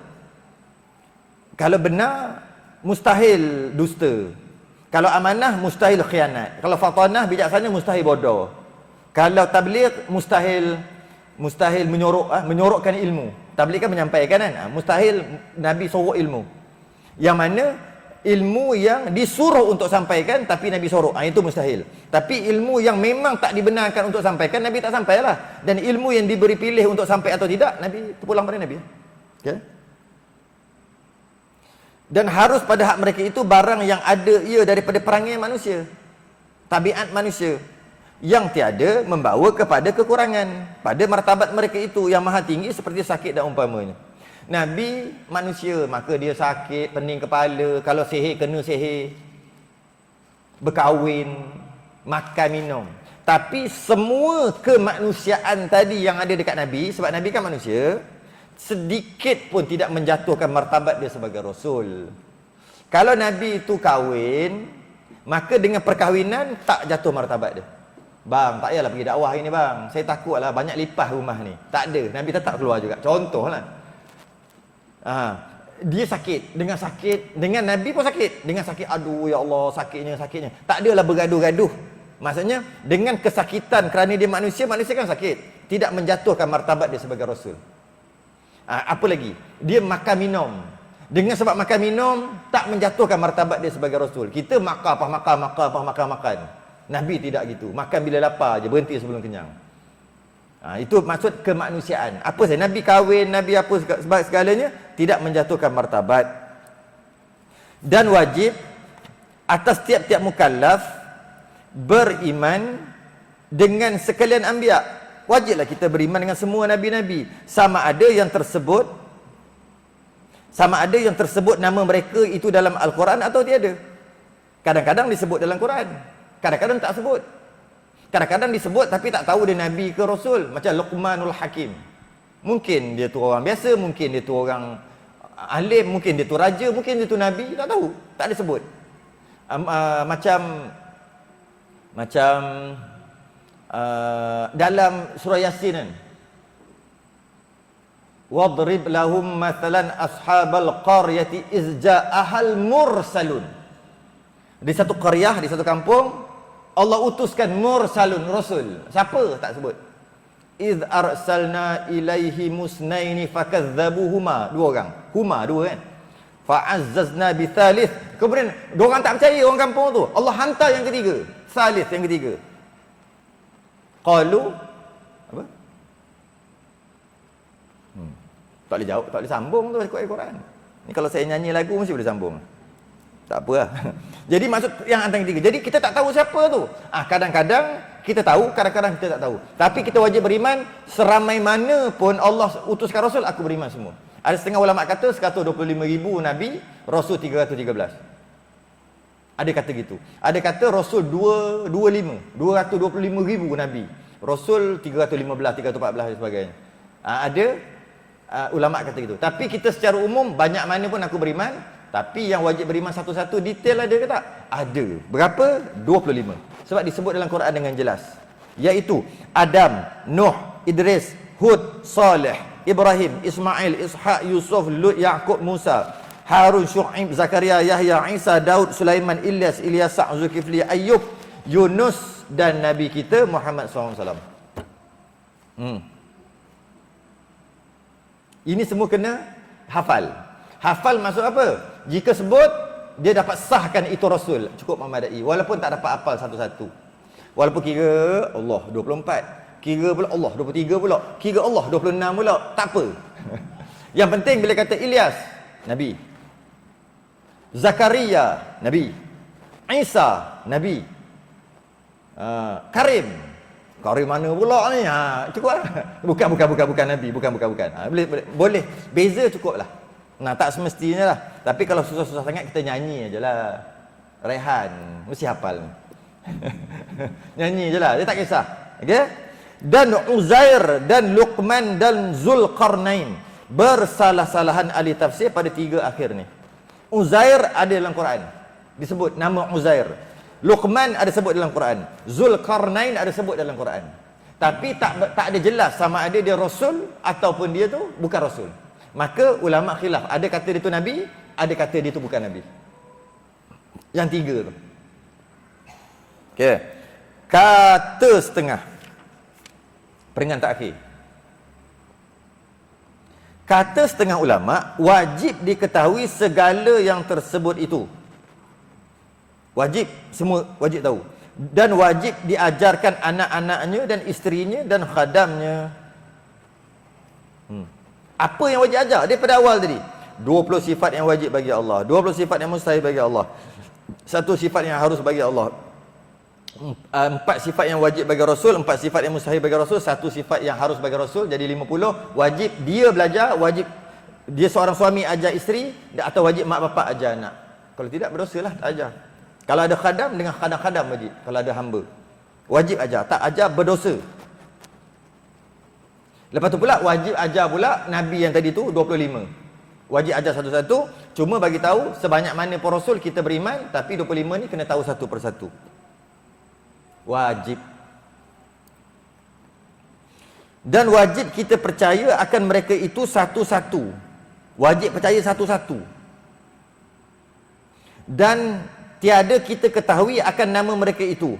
Kalau benar, mustahil dusta. Kalau amanah, mustahil khianat. Kalau fatanah, bijaksana, mustahil bodoh. Kalau tabligh, mustahil menyorokkan ilmu. Tabligh kan menyampaikan kan? Mustahil Nabi sorok ilmu. Yang mana ilmu yang disuruh untuk sampaikan tapi Nabi sorok, itu mustahil. Tapi ilmu yang memang tak dibenarkan untuk sampaikan, Nabi tak sampailah. Dan ilmu yang diberi pilih untuk sampai atau tidak, Nabi terpulang pada Nabi. Okay? Dan harus pada hak mereka itu barang yang ada ia daripada perangai manusia, tabiat manusia, yang tiada membawa kepada kekurangan pada martabat mereka itu yang maha tinggi seperti sakit dan umpamanya. Nabi manusia, maka dia sakit, pening kepala, kalau sihir kena sihir, berkahwin, makan minum. Tapi semua kemanusiaan tadi yang ada dekat Nabi, sebab Nabi kan manusia, sedikit pun tidak menjatuhkan martabat dia sebagai Rasul. Kalau Nabi itu kahwin, maka dengan perkahwinan tak jatuh martabat dia. Bang, tak payahlah pergi dakwah ini bang, saya takutlah banyak lipas rumah ni. Tak ada, Nabi tetap keluar juga. Contohlah, dia sakit, dengan Nabi pun sakit, dengan sakit, aduh ya Allah, sakitnya. Tak adalah bergaduh-gaduh. Maksudnya dengan kesakitan kerana dia manusia kan sakit, tidak menjatuhkan martabat dia sebagai Rasul. Apa lagi? Dia makan minum, dengan sebab makan minum tak menjatuhkan martabat dia sebagai Rasul. Kita makan. Nabi tidak gitu. Makan bila lapar je, berhenti sebelum kenyang. Itu maksud kemanusiaan. Apa saya? Nabi kahwin, Nabi apa sebab segalanya tidak menjatuhkan martabat. Dan wajib atas tiap-tiap mukallaf beriman dengan sekalian anbiya. Wajiblah kita beriman dengan semua nabi-nabi, sama ada yang tersebut nama mereka itu dalam Al-Quran atau tiada. Kadang-kadang disebut dalam Quran, kadang-kadang tak sebut. Kadang-kadang disebut tapi tak tahu dia Nabi ke Rasul. Macam Luqmanul Hakim, mungkin dia tu orang biasa, mungkin dia tu orang alim, mungkin dia tu raja, mungkin dia tu Nabi, tak tahu, tak disebut. Dalam surah Yasin kan, wadrib lahum mathalan ashabal qaryati iz ja'ahal mursalun. Di satu qaryah, di satu kampung, Allah utuskan mursalun, rasul. Siapa? Tak sebut. Iz arsalna ilaihi musnaini fakadzabuhuma, dua orang. Dua kan. Fa'azzazna bi thalith. Kemudian dua orang tak percaya, orang kampung tu. Allah hantar yang ketiga, salith yang ketiga. Qalu apa? Tak boleh jawab, tak boleh sambung tu ikut Al-Quran. Ni kalau saya nyanyi lagu mesti boleh sambung. Tak apa lah. Jadi maksud yang antara ketiga. Jadi kita tak tahu siapa tu. Kadang-kadang kita tahu, kadang-kadang kita tak tahu. Tapi kita wajib beriman seramai mana pun Allah utuskan Rasul, aku beriman semua. Ada setengah ulama kata 125,000 Nabi, Rasul 313. Ada kata gitu. Ada kata Rasul 225,000 Nabi, Rasul 315, 314 dan sebagainya. Ada ulama kata gitu. Tapi kita secara umum banyak mana pun aku beriman. Tapi yang wajib beriman satu-satu detail ada ke tak? Ada. Berapa? 25. Sebab disebut dalam Quran dengan jelas. Iaitu Adam, Nuh, Idris, Hud, Saleh, Ibrahim, Ismail, Ishaq, Yusuf, Lut, Yaqub, Musa, Harun, Syu'aib, Zakaria, Yahya, Isa, Daud, Sulaiman, Ilyas, Ilyasa, Zulkifli, Ayyub, Yunus dan Nabi kita Muhammad SAW. Ini semua kena hafal. Hafal maksud apa? Jika sebut, dia dapat sahkan itu Rasul. Cukup memadai. Walaupun tak dapat hafal satu-satu. Walaupun kira Allah 24, kira pula Allah 23 pula, kira Allah 26 pula, tak apa. Yang penting bila kata Ilyas, Nabi. Zakaria, Nabi. Isa, Nabi. Karim mana pula ni? Cukup lah. Bukan Nabi, bukan. Boleh. Beza cukup lah. Tak semestinya lah. Tapi kalau susah-susah sangat, kita nyanyi aje lah. Rehan, mesti hafal. Nyanyi je lah, dia tak kisah. Okay? Dan Uzair dan Luqman dan Zulqarnain, bersalah-salahan ahli tafsir pada 3 akhir ni. Uzair ada dalam Quran, disebut nama Uzair. Luqman ada sebut dalam Quran. Zulqarnain ada sebut dalam Quran. Tapi tak ada jelas sama ada dia rasul ataupun dia tu bukan rasul. Maka ulama khilaf, ada kata dia tu nabi, ada kata dia tu bukan nabi. Yang tiga tu. Okey. Kata setengah. Peringatan terakhir. Kata setengah ulama, wajib diketahui segala yang tersebut itu. Wajib, semua wajib tahu. Dan wajib diajarkan anak-anaknya dan isterinya dan khadamnya. Apa yang wajib ajar daripada awal tadi? 20 sifat yang wajib bagi Allah, 20 sifat yang mustahil bagi Allah, satu sifat yang harus bagi Allah, 4 sifat yang wajib bagi Rasul, 4 sifat yang mustahil bagi Rasul, satu sifat yang harus bagi Rasul, jadi 50. Wajib dia belajar, wajib dia seorang suami ajar isteri, atau wajib mak bapak ajar anak. Kalau tidak berdosa lah tak ajar. Kalau ada khadam, dengan khadam-khadam wajib. Kalau ada hamba, wajib ajar. Tak ajar berdosa. Lepas tu pula wajib ajar pula Nabi yang tadi tu 25. Wajib ajar satu-satu. Cuma bagi tahu sebanyak mana pun Rasul kita beriman, tapi 25 ni kena tahu satu persatu. Wajib. Dan wajib kita percaya akan mereka itu satu-satu. Wajib percaya satu-satu. Dan tiada kita ketahui akan nama mereka itu.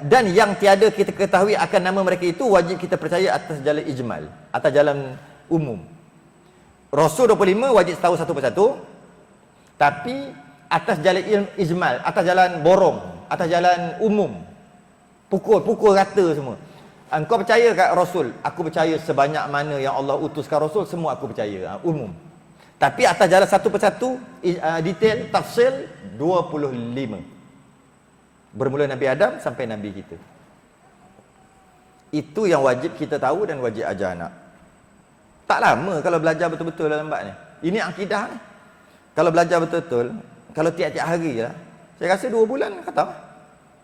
Dan yang tiada kita ketahui akan nama mereka itu wajib kita percaya atas jalan ijmal, atas jalan umum. Rasul 25 wajib tahu satu persatu, tapi atas jalan ijmal, atas jalan borong, atas jalan umum. Pukul rata semua. Engkau percaya kat Rasul? Aku percaya sebanyak mana yang Allah utuskan Rasul, semua aku percaya, umum. Tapi atas jalan satu persatu, detail, tafsil 25. Bermula Nabi Adam sampai Nabi kita. Itu yang wajib kita tahu dan wajib ajar anak. Tak lama kalau belajar betul-betul dalam bab ni. Ini akidah ni. Kalau belajar betul-betul, kalau tiap-tiap hari lah, saya rasa 2 bulan khatam.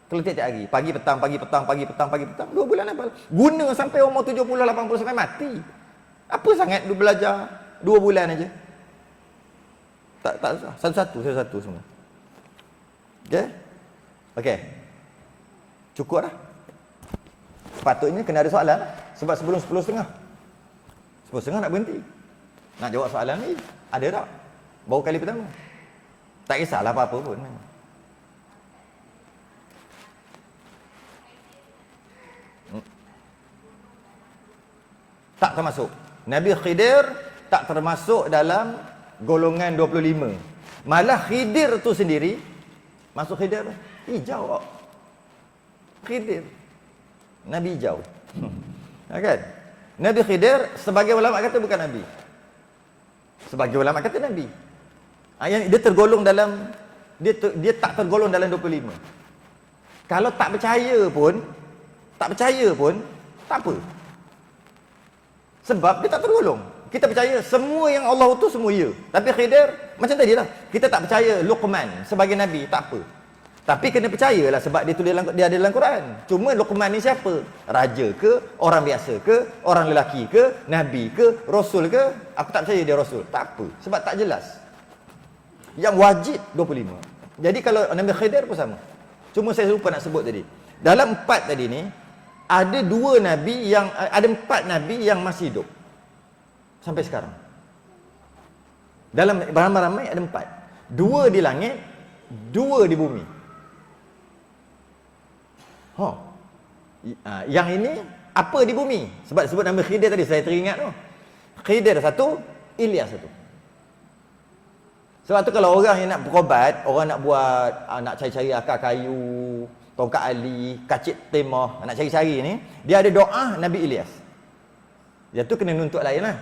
Kalau tiap-tiap hari, pagi petang, pagi petang, pagi petang, pagi petang, 2 bulan hafal. Guna sampai umur 70, 80 sampai mati. Apa sangat du belajar 2 bulan aja? Tak satu-satu semua. Okey? Okey. Cukup dah. Sepatutnya kena ada soalan lah. Sebab sebelum 10.30. 10.30 nak berhenti. Nak jawab soalan ni ada tak? Baru kali pertama. Tak kisahlah apa-apa pun. Tak termasuk. Nabi Khidir tak termasuk dalam golongan 25. Malah Khidir tu sendiri, masuk Khidir hijau. Khidir Nabi hijau. Kan? Nabi Khidir sebagai ulama kata bukan Nabi. Sebagai ulama kata Nabi. Yang dia tergolong dalam dia tak tergolong dalam 25. Kalau tak percaya pun tak apa. Sebab dia tak tergolong. Kita percaya semua yang Allah utus semua ya. Tapi Khidir macam tadi lah. Kita tak percaya Luqman sebagai Nabi, tak apa. Tapi kena percayalah sebab dia ada dalam Quran. Cuma Luqman ni siapa? Raja ke? Orang biasa ke? Orang lelaki ke? Nabi ke? Rasul ke? Aku tak percaya dia Rasul. Tak apa. Sebab tak jelas. Yang wajib 25. Jadi kalau Nabi Khidir pun sama. Cuma saya lupa nak sebut tadi. Dalam 4 tadi ni, ada 4 Nabi yang masih hidup. Sampai sekarang. Dalam ramai-ramai ada 4. 2 di langit, 2 di bumi. Yang ini apa di bumi? Sebab sebut nama Khidir tadi saya teringat tu. Khidir satu, Ilyas satu. Sebab tu kalau orang yang nak berobat, orang nak buat nak cari-cari akar kayu, tongkat ali, kacit temah, nak cari-cari ni, dia ada doa Nabi Ilyas. Dia tu kena nuntut lain lah.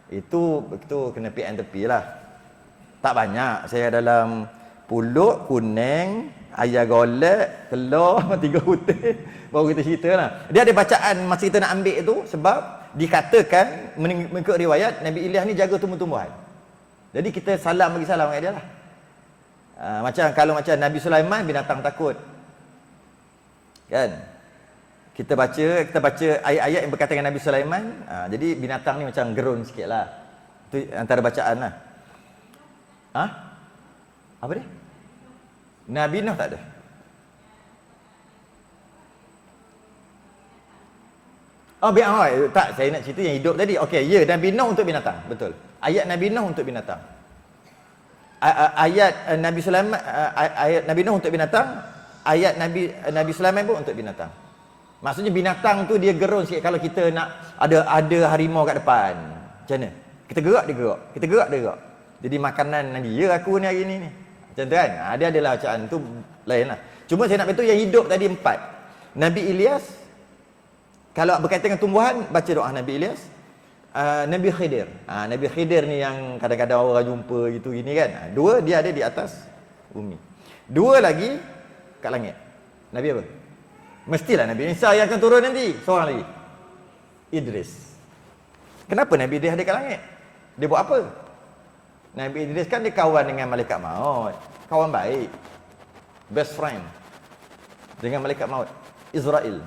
Itu kena pian tepi lah. Tak banyak. Saya dalam pulut, kuning, ayam golek, telur, 3 putih. Baru kita cerita lah. Dia ada bacaan masa kita nak ambil tu. Sebab dikatakan, mengikut riwayat, Nabi Ilyas ni jaga tumbuh-tumbuhan. Jadi kita bagi salam kat dia lah. Kalau macam Nabi Sulaiman, binatang takut. Kan? Kita baca ayat-ayat yang berkaitan dengan Nabi Sulaiman. Jadi binatang ni macam gerun sikit lah. Itu antara bacaan lah. Apa dia? Nabi Nuh tak ada. Oh, tak, saya nak cerita yang hidup tadi. Okey, ya, Nabi Nuh untuk binatang, betul. Ayat Nabi Nuh untuk binatang. Ayat Nabi Sulaiman, ayat Nabi Nuh untuk binatang, ayat Nabi Sulaiman pun untuk binatang. Maksudnya binatang tu dia gerun sikit. Kalau kita nak ada harimau kat depan, macam mana? Kita gerak, dia gerak. Kita gerak, dia gerak. Jadi makanan nanti, ya aku ni hari ni. Macam tu kan? Dia adalah bacaan tu lain lah. Cuma saya nak beritahu yang hidup tadi 4. Nabi Ilyas, kalau berkaitan dengan tumbuhan, baca doa Nabi Ilyas. Nabi Khidir. Nabi Khidir ni yang kadang-kadang orang jumpa gitu gini kan. 2 dia ada di atas bumi. 2 lagi kat langit. Nabi apa? Mestilah Nabi Isa yang akan turun nanti. Seorang lagi. Idris. Kenapa Nabi Idris ada kat langit? Dia buat apa? Nabi Idris kan dia kawan dengan malaikat maut. Kawan baik. Best friend. Dengan malaikat maut. Israel.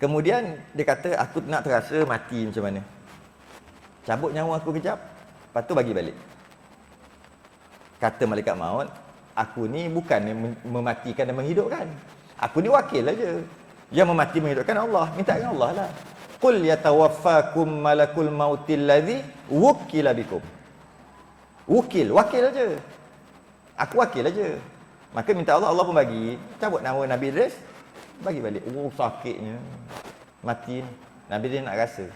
Kemudian dia kata, aku nak terasa mati macam mana. Cabut nyawa aku kejap, lepas tu bagi balik. Kata malaikat maut, aku ni bukan mematikan dan menghidupkan. Aku ni wakil aja. Yang memati menghidupkan Allah. Minta dengan Allah lah. Qul yatawaffakum malakul mautil ladzi wukila bikum. Wakil aja. Aku wakil aja. Maka minta Allah, Allah pun bagi. Cabut nama Nabi Idris, bagi balik. Oh, sakitnya. Mati. Nabi dia nak rasa.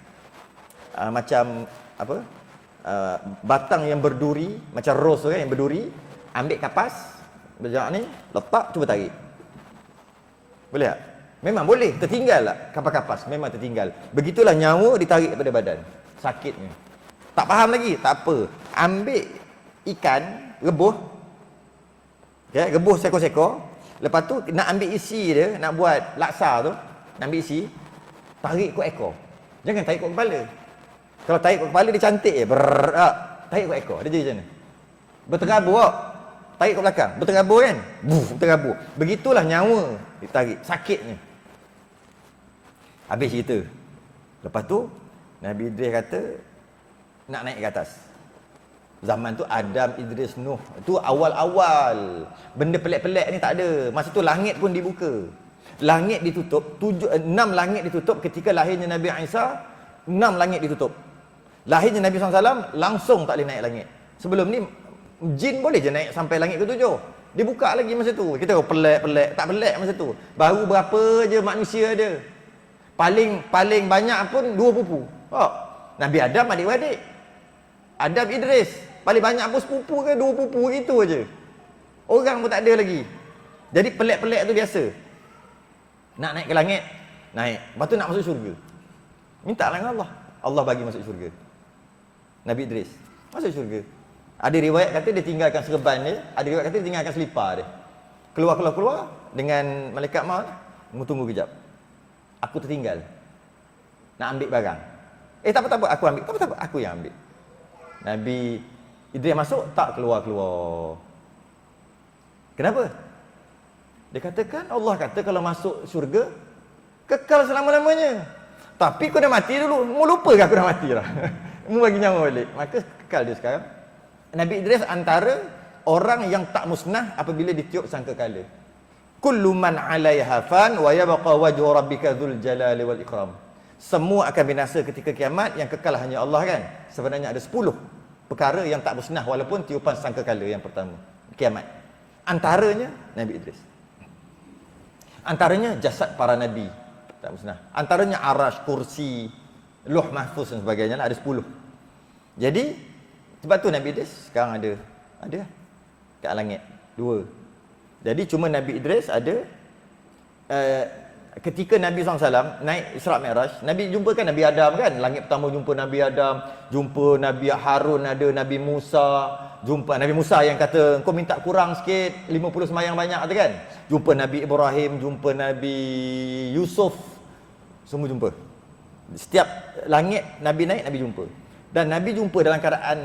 Macam apa? Batang yang berduri, macam ros tu kan yang berduri, ambil kapas, berjalan ni, letak, cuba tarik. Boleh tak? Memang boleh, tertinggal lah kapas-kapas, memang tertinggal. Begitulah nyawa ditarik daripada badan. Sakitnya. Tak faham lagi, tak apa. Ambil ikan, rebuh. Okay, rebuh sekor-sekor. Lepas tu nak ambil isi dia, nak buat laksa tu, nak ambil isi, tarik kot ekor. Jangan tarik kot kepala. Kalau tarik kot kepala dia cantik je. Tarik kot ekor. Dia jadi macam mana? Berterabur tak? Tarik kot belakang. Berterabur kan? Berterabur. Begitulah nyawa ditarik. Sakitnya. Habis cerita. Lepas tu Nabi Idris kata nak naik ke atas. Zaman tu Adam, Idris, Nuh. Tu awal-awal. Benda pelik-pelik ni tak ada. Masa tu langit pun dibuka. Langit ditutup. 6 langit ditutup ketika lahirnya Nabi Isa. 6 langit ditutup. Lahirnya Nabi SAW langsung tak boleh naik langit. Sebelum ni jin boleh je naik sampai langit ke-7. Dia buka lagi masa tu. Kita tahu pelik-pelik. Tak pelik masa tu. Baru berapa je manusia ada. Paling banyak pun 2 pupu. Nabi Adam adik-beradik. Adam Idris. Paling banyak pun sepupu ke 2 pupu gitu aja. Orang pun tak ada lagi. Jadi pelik-pelik tu biasa. Nak naik ke langit, naik. Lepas tu nak masuk syurga. Minta lah dengan Allah. Allah bagi masuk syurga. Nabi Idris masuk syurga. Ada riwayat kata dia tinggalkan serban dia, ada riwayat kata dia tinggalkan selipar dia. Keluar dengan malaikat maut. Tunggu kejap. Aku tertinggal. Nak ambil barang. Tak apa, aku ambil. Tak apa, aku yang ambil. Nabi Idris masuk, tak keluar. Kenapa? Dia katakan, Allah kata kalau masuk syurga, kekal selama-lamanya. Tapi aku dah mati dulu. Mu lupa ke aku dah mati lah. Mu bagi nyawa balik. Maka kekal dia sekarang. Nabi Idris antara orang yang tak musnah apabila ditiup sangkakala. Kullu man 'alaiha fan wa yabqa wajhu rabbika dzul jalali wal ikram. Semua akan binasa ketika kiamat, yang kekal hanya Allah kan. Sebenarnya ada 10 perkara yang tak musnah walaupun tiupan sangkakala yang pertama, kiamat. Antaranya Nabi Idris. Antaranya jasad para nabi, tak musnah. Antaranya arash, kursi, Lauh Mahfuz dan sebagainya lah, ada 10. Jadi sebab tu Nabi Idris sekarang ada kat langit 2. Jadi cuma Nabi Idris ada ketika Nabi SAW naik Isra' Mi'raj, Nabi jumpa kan Nabi Adam kan. Langit pertama jumpa Nabi Adam, jumpa Nabi Harun, ada Nabi Musa, jumpa Nabi Musa yang kata kau minta kurang sikit 50 sembahyang banyak tu kan. Jumpa Nabi Ibrahim, jumpa Nabi Yusuf, semua jumpa. Setiap langit Nabi naik, Nabi jumpa. Dan Nabi jumpa dalam keadaan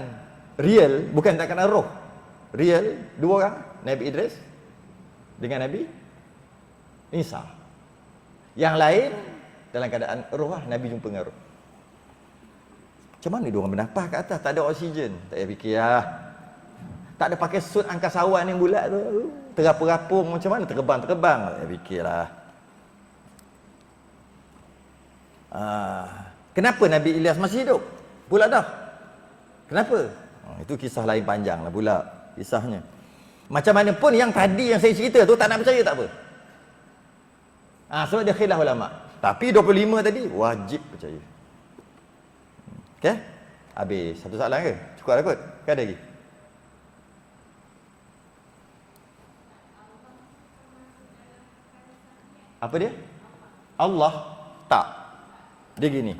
real, bukan dalam keadaan roh. Real, 2 orang, Nabi Idris dengan Nabi Isa. Yang lain dalam keadaan roh lah, Nabi jumpa dengan roh. Macam mana dia orang bernafas kat atas? Tak ada oksigen. Tak payah fikir lah. Tak ada pakai suit angkasawan yang bulat tu. Terapung-rapung macam mana? Terbang. Tak payah fikir lah. Kenapa Nabi Ilyas masih hidup? Pula dah. Kenapa? Itu kisah lain panjang lah pula kisahnya. Macam mana pun yang tadi yang saya cerita tu tak nak percaya tak apa. Sebab dia khilaf ulama. Tapi 25 tadi wajib percaya. Okey? Habis. Satu soalan ke? Cukup dah kot? Ke ada lagi? Apa dia? Allah tak. Dia gini.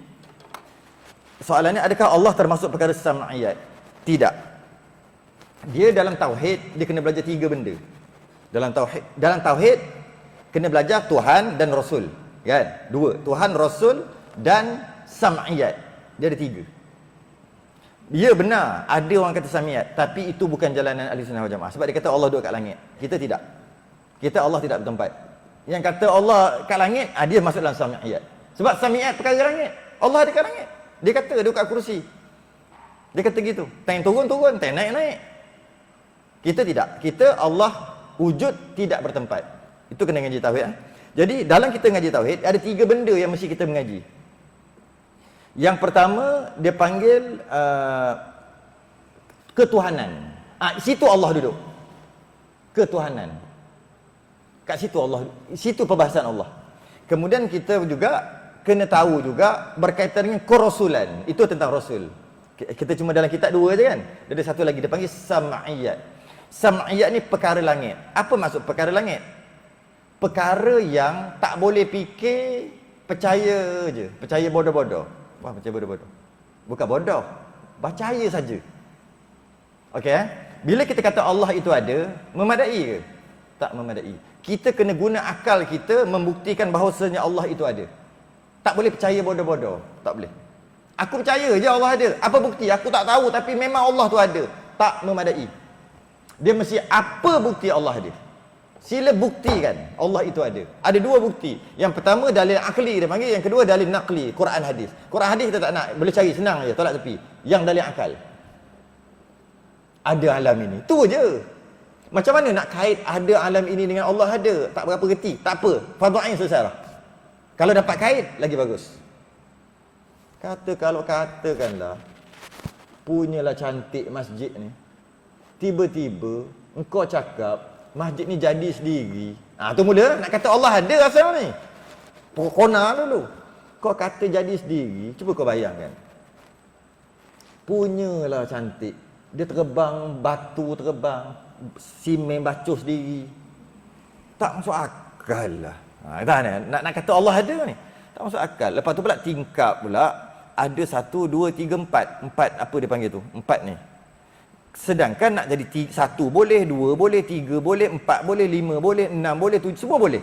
Soalannya, adakah Allah termasuk perkara sam'iyat? Tidak. Dia dalam tauhid dia kena belajar 3 benda. Dalam tauhid kena belajar Tuhan dan Rasul, kan? 2, Tuhan, Rasul dan sam'iyat. Dia ada 3. Ya benar, ada orang kata sam'iyat, tapi itu bukan jalanan Ahlussunnah wal Jamaah. Sebab dia kata Allah duduk kat langit. Kita tidak. Kita Allah tidak bertempat. Yang kata Allah kat langit, dia masuk dalam sam'iyat. Sebab sam'iyat perkara langit. Allah ada kat langit. Dia kata dia kat kursi. Dia kata gitu. Teng turun, teng naik. Kita tidak. Kita Allah wujud tidak bertempat. Itu kena ngaji tauhid. Jadi dalam kita ngaji tauhid ada 3 benda yang mesti kita mengaji. Yang pertama dia panggil ketuhanan. Situ Allah duduk. Ketuhanan. Kat situ Allah, situ perbahasan Allah. Kemudian kita juga kena tahu juga berkaitan dengan kerasulan. Itu tentang rasul. Kita cuma dalam kitab 2 je kan. Dia ada satu lagi dia panggil sam'iyat. Sam'iyat ni perkara langit. Apa maksud perkara langit? Perkara yang tak boleh fikir, percaya je. Percaya bodoh-bodoh. Wah, percaya bodoh-bodoh. Bukan bodoh. Percaya saja. Okey. Bila kita kata Allah itu ada, memadai ke? Tak memadai. Kita kena guna akal kita membuktikan bahawasanya Allah itu ada. Tak boleh percaya bodoh-bodoh. Tak boleh. Aku percaya je Allah ada. Apa bukti? Aku tak tahu tapi memang Allah tu ada. Tak memadai. Dia mesti apa bukti Allah ada. Sila buktikan Allah itu ada. Ada 2 bukti. Yang pertama dalil akli dia panggil, yang kedua dalil naqli, Quran hadis. Quran hadis kita tak nak, boleh cari senang je, tolak tepi. Yang dalil akal. Ada alam ini. Tu je. Macam mana nak kait ada alam ini dengan Allah ada? Tak berapa reti. Tak apa. Fardhu ain selesai lah. Kalau dapat kait lagi bagus. Kalau katakanlah punyalah cantik masjid ni. Tiba-tiba engkau cakap masjid ni jadi sendiri. Tu mula nak kata Allah ada asal ni. Pokona dulu. Kau kata jadi sendiri, cuba kau bayangkan. Punyalah cantik. Dia terbang, batu terbang, simen bacuh sendiri. Tak masuk akal lah. Nak kata Allah ada ni. Tak masuk akal. Lepas tu pula tingkap pula. Ada 1, 2, 3, 4. 4 apa dia panggil tu? 4 ni. Sedangkan nak jadi 1 boleh, 2 boleh, 3 boleh, 4 boleh, 5 boleh, 6 boleh, 7 semua boleh.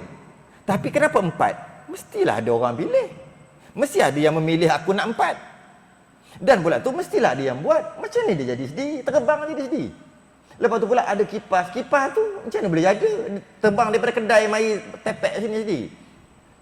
Tapi kenapa 4? Mestilah ada orang pilih. Mesti ada yang memilih aku nak 4. Dan pula tu mestilah ada yang buat. Macam ni dia jadi sendiri, terbang jadi sendiri. Lepas tu pula ada kipas. Kipas tu macam mana boleh jaga? Terbang daripada kedai mai tepek sini sendiri.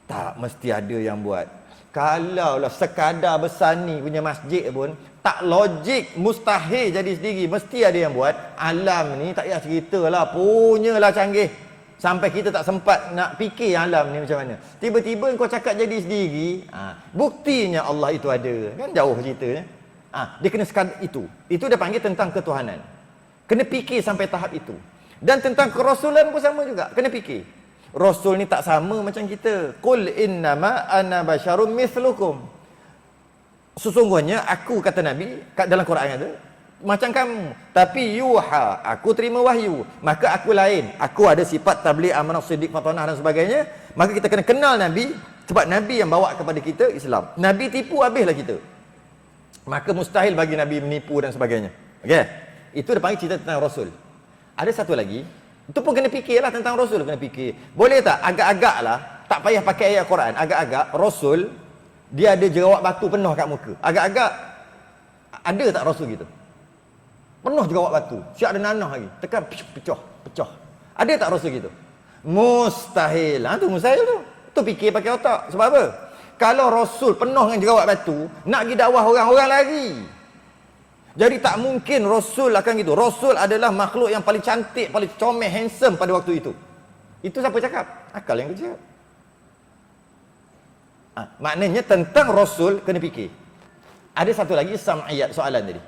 Tak, mesti ada yang buat. Kalaulah sekadar besar ni punya masjid pun tak logik, mustahil jadi sendiri. Mesti ada yang buat. Alam ni tak payah ceritalah, punyalah canggih. Sampai kita tak sempat nak fikir alam ni macam mana. Tiba-tiba kau cakap jadi sendiri, buktinya Allah itu ada. Kan jauh ceritanya. Dia kena sekadar itu. Itu dia panggil tentang ketuhanan. Kena fikir sampai tahap itu. Dan tentang kerasulan pun sama juga. Kena fikir. Rasul ni tak sama macam kita. Qul innama ana basyarum mithlukum. Sesungguhnya aku, kata Nabi kat dalam Quran ada, macam kamu, tapi yuha, aku terima wahyu, maka aku lain. Aku ada sifat tabligh, amanah, siddiq, fatanah dan sebagainya. Maka kita kena kenal Nabi, sebab Nabi yang bawa kepada kita Islam. Nabi tipu habislah kita. Maka mustahil bagi Nabi menipu dan sebagainya. Okey. Itu dia panggil cerita tentang Rasul. Ada satu lagi. Itu pun kena fikirlah tentang Rasul, kena fikir. Boleh tak agak-agak lah, tak payah pakai ayat Quran, agak-agak Rasul dia ada jerawat batu penuh kat muka. Agak-agak ada tak Rasul gitu? Penuh jerawat batu, siap ada nanah lagi. Tekan pecah. Ada tak Rasul gitu? Mustahil. Tu mustahil tu. Tu fikir pakai otak. Sebab apa? Kalau Rasul penuh dengan jerawat batu, nak pergi dakwah orang-orang lagi. Jadi tak mungkin Rasul akan gitu. Rasul adalah makhluk yang paling cantik, paling comel, handsome pada waktu itu. Itu siapa cakap? Akal yang kerja. Maknanya tentang Rasul kena fikir. Ada satu lagi sam'iyat soalan tadi.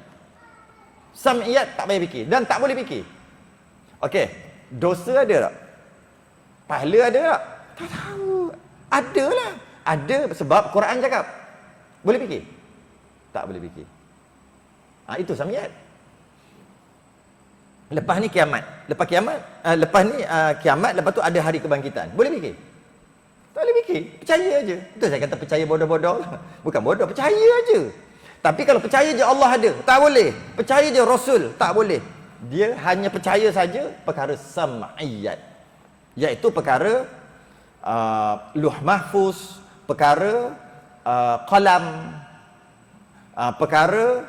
Sam'iyat tak payah fikir dan tak boleh fikir. Okey, dosa ada tak? Pahala ada tak? Tak tahu. Ada lah. Ada sebab Quran cakap. Boleh fikir? Tak boleh fikir. Itu sam'iyat. Lepas ni kiamat. Lepas kiamat, lepas ni kiamat, lepas tu ada hari kebangkitan. Boleh fikir? Tak boleh fikir. Percaya aja. Itu saya kata percaya bodoh-bodoh. Bukan bodoh, percaya aja. Tapi kalau percaya je Allah ada, tak boleh. Percaya je Rasul, tak boleh. Dia hanya percaya saja perkara sam'iyat. Iaitu perkara Luh Mahfuz, perkara qalam, perkara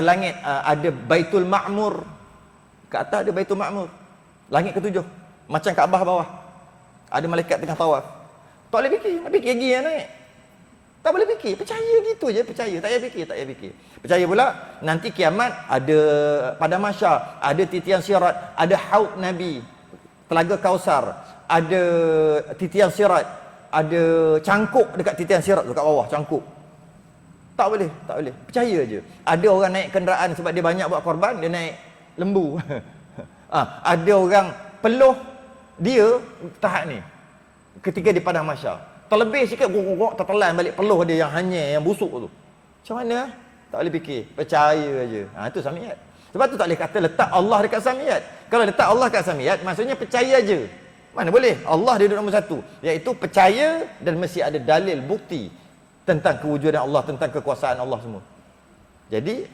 langit, ada Baitul Ma'mur. Ke atas ada Baitul Ma'mur. Langit ketujuh. Macam Kaabah bawah. Ada malaikat tengah tawaf. Tak boleh fikir. Nak fikir lagi yang naik. Tak boleh fikir. Percaya gitu je. Percaya. Tak payah fikir. Tak payah fikir. Percaya pula nanti kiamat ada pada mahsyar, ada titian sirat, ada haud Nabi, Telaga Kausar, ada titian sirat, ada cangkuk dekat titian sirat dekat bawah, cangkuk. Tak boleh, tak boleh. Percaya je. Ada orang naik kenderaan sebab dia banyak buat korban, dia naik lembu. Ada orang peluh dia tahap ni ketika di padang mahsyar. Terlebih sikit gogok tertelan balik peluh dia yang hanyir, yang busuk tu. Macam mana? Tak boleh fikir. Percaya aje. Itu sam'iyat. Sebab tu tak boleh kata letak Allah dekat sam'iyat. Kalau letak Allah dekat sam'iyat, maksudnya percaya aje. Mana boleh? Allah dia duduk nombor satu. Iaitu percaya dan mesti ada dalil, bukti tentang kewujudan Allah, tentang kekuasaan Allah semua. Jadi,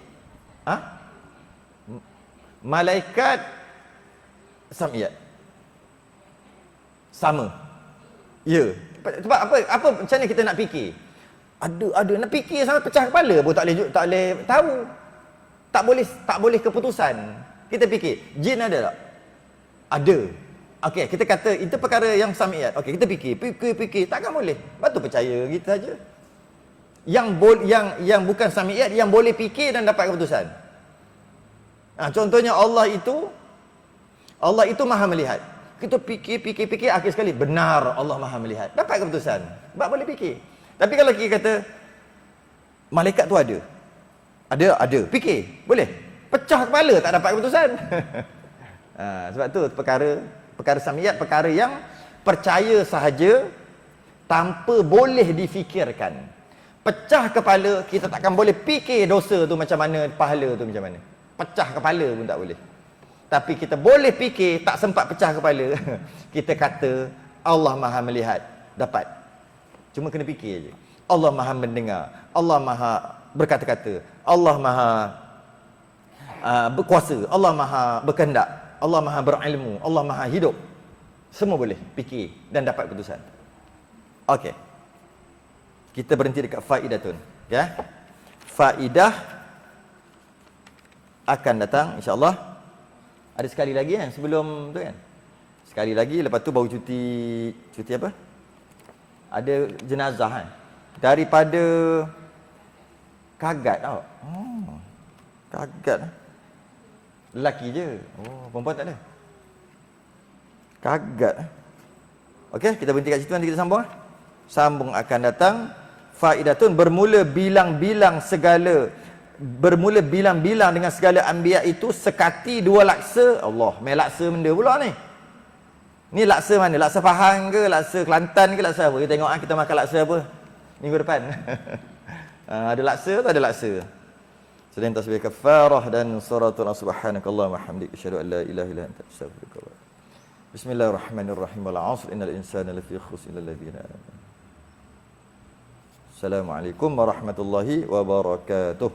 malaikat sam'iyat. Sama. Ya. Sebab apa macam mana kita nak fikir? Ada nak fikir sampai pecah kepala pun tak boleh tahu. Tak boleh keputusan. Kita fikir, jin ada tak? Ada. Okey, kita kata itu perkara yang sam'iyat. Okey, kita fikir, takkan boleh. Batu percaya gitu saja. Yang bukan sam'iyat, yang boleh fikir dan dapat keputusan. Contohnya Allah itu Maha melihat. Kita fikir, akhir sekali benar Allah Maha melihat. Dapat keputusan. Sebab boleh fikir. Tapi kalau kita kata malaikat tu ada. Ada. Fikir. Boleh. Pecah kepala tak dapat keputusan. Sebab tu perkara sam'iyat, perkara yang percaya sahaja tanpa boleh difikirkan. Pecah kepala, kita takkan boleh fikir dosa tu macam mana, pahala tu macam mana. Pecah kepala pun tak boleh. Tapi kita boleh fikir, tak sempat pecah kepala. Kita kata Allah Maha melihat. Dapat. Cuma kena fikir je. Allah Maha mendengar. Allah Maha berkata-kata. Allah Maha berkuasa. Allah Maha berkehendak. Allah Maha berilmu. Allah Maha hidup. Semua boleh fikir dan dapat keputusan. Okey. Kita berhenti dekat faidatun. Ya. Faidah akan datang insya-Allah. Ada sekali lagi kan sebelum tu kan. Sekali lagi lepas tu baru cuti apa? Ada jenazah kan. Daripada kagat tau. Kagat. Lelaki je. Perempuan tak ada. Kagat. Okey, kita berhenti kat situ, nanti kita sambung. Sambung akan datang. Faidatun bermula bilang-bilang dengan segala anbiya itu sekati dua laksa. Allah, main laksa benda pula ni. Ni laksa mana? Laksa Pahang ke? Laksa Kelantan ke? Laksa apa? Kita tengok kita makan laksa apa minggu depan. Ada laksa atau ada laksa? Selain tasbih kafarah dan suratul subhanakallahumma hamdika asyhadu an la ilaha illa anta astaghfiruka wa atubu. Bismillahirrahmanirrahim. Wal 'asr innal insana lafi khusr illa alladziina amanu. Assalamualaikum warahmatullahi wabarakatuh.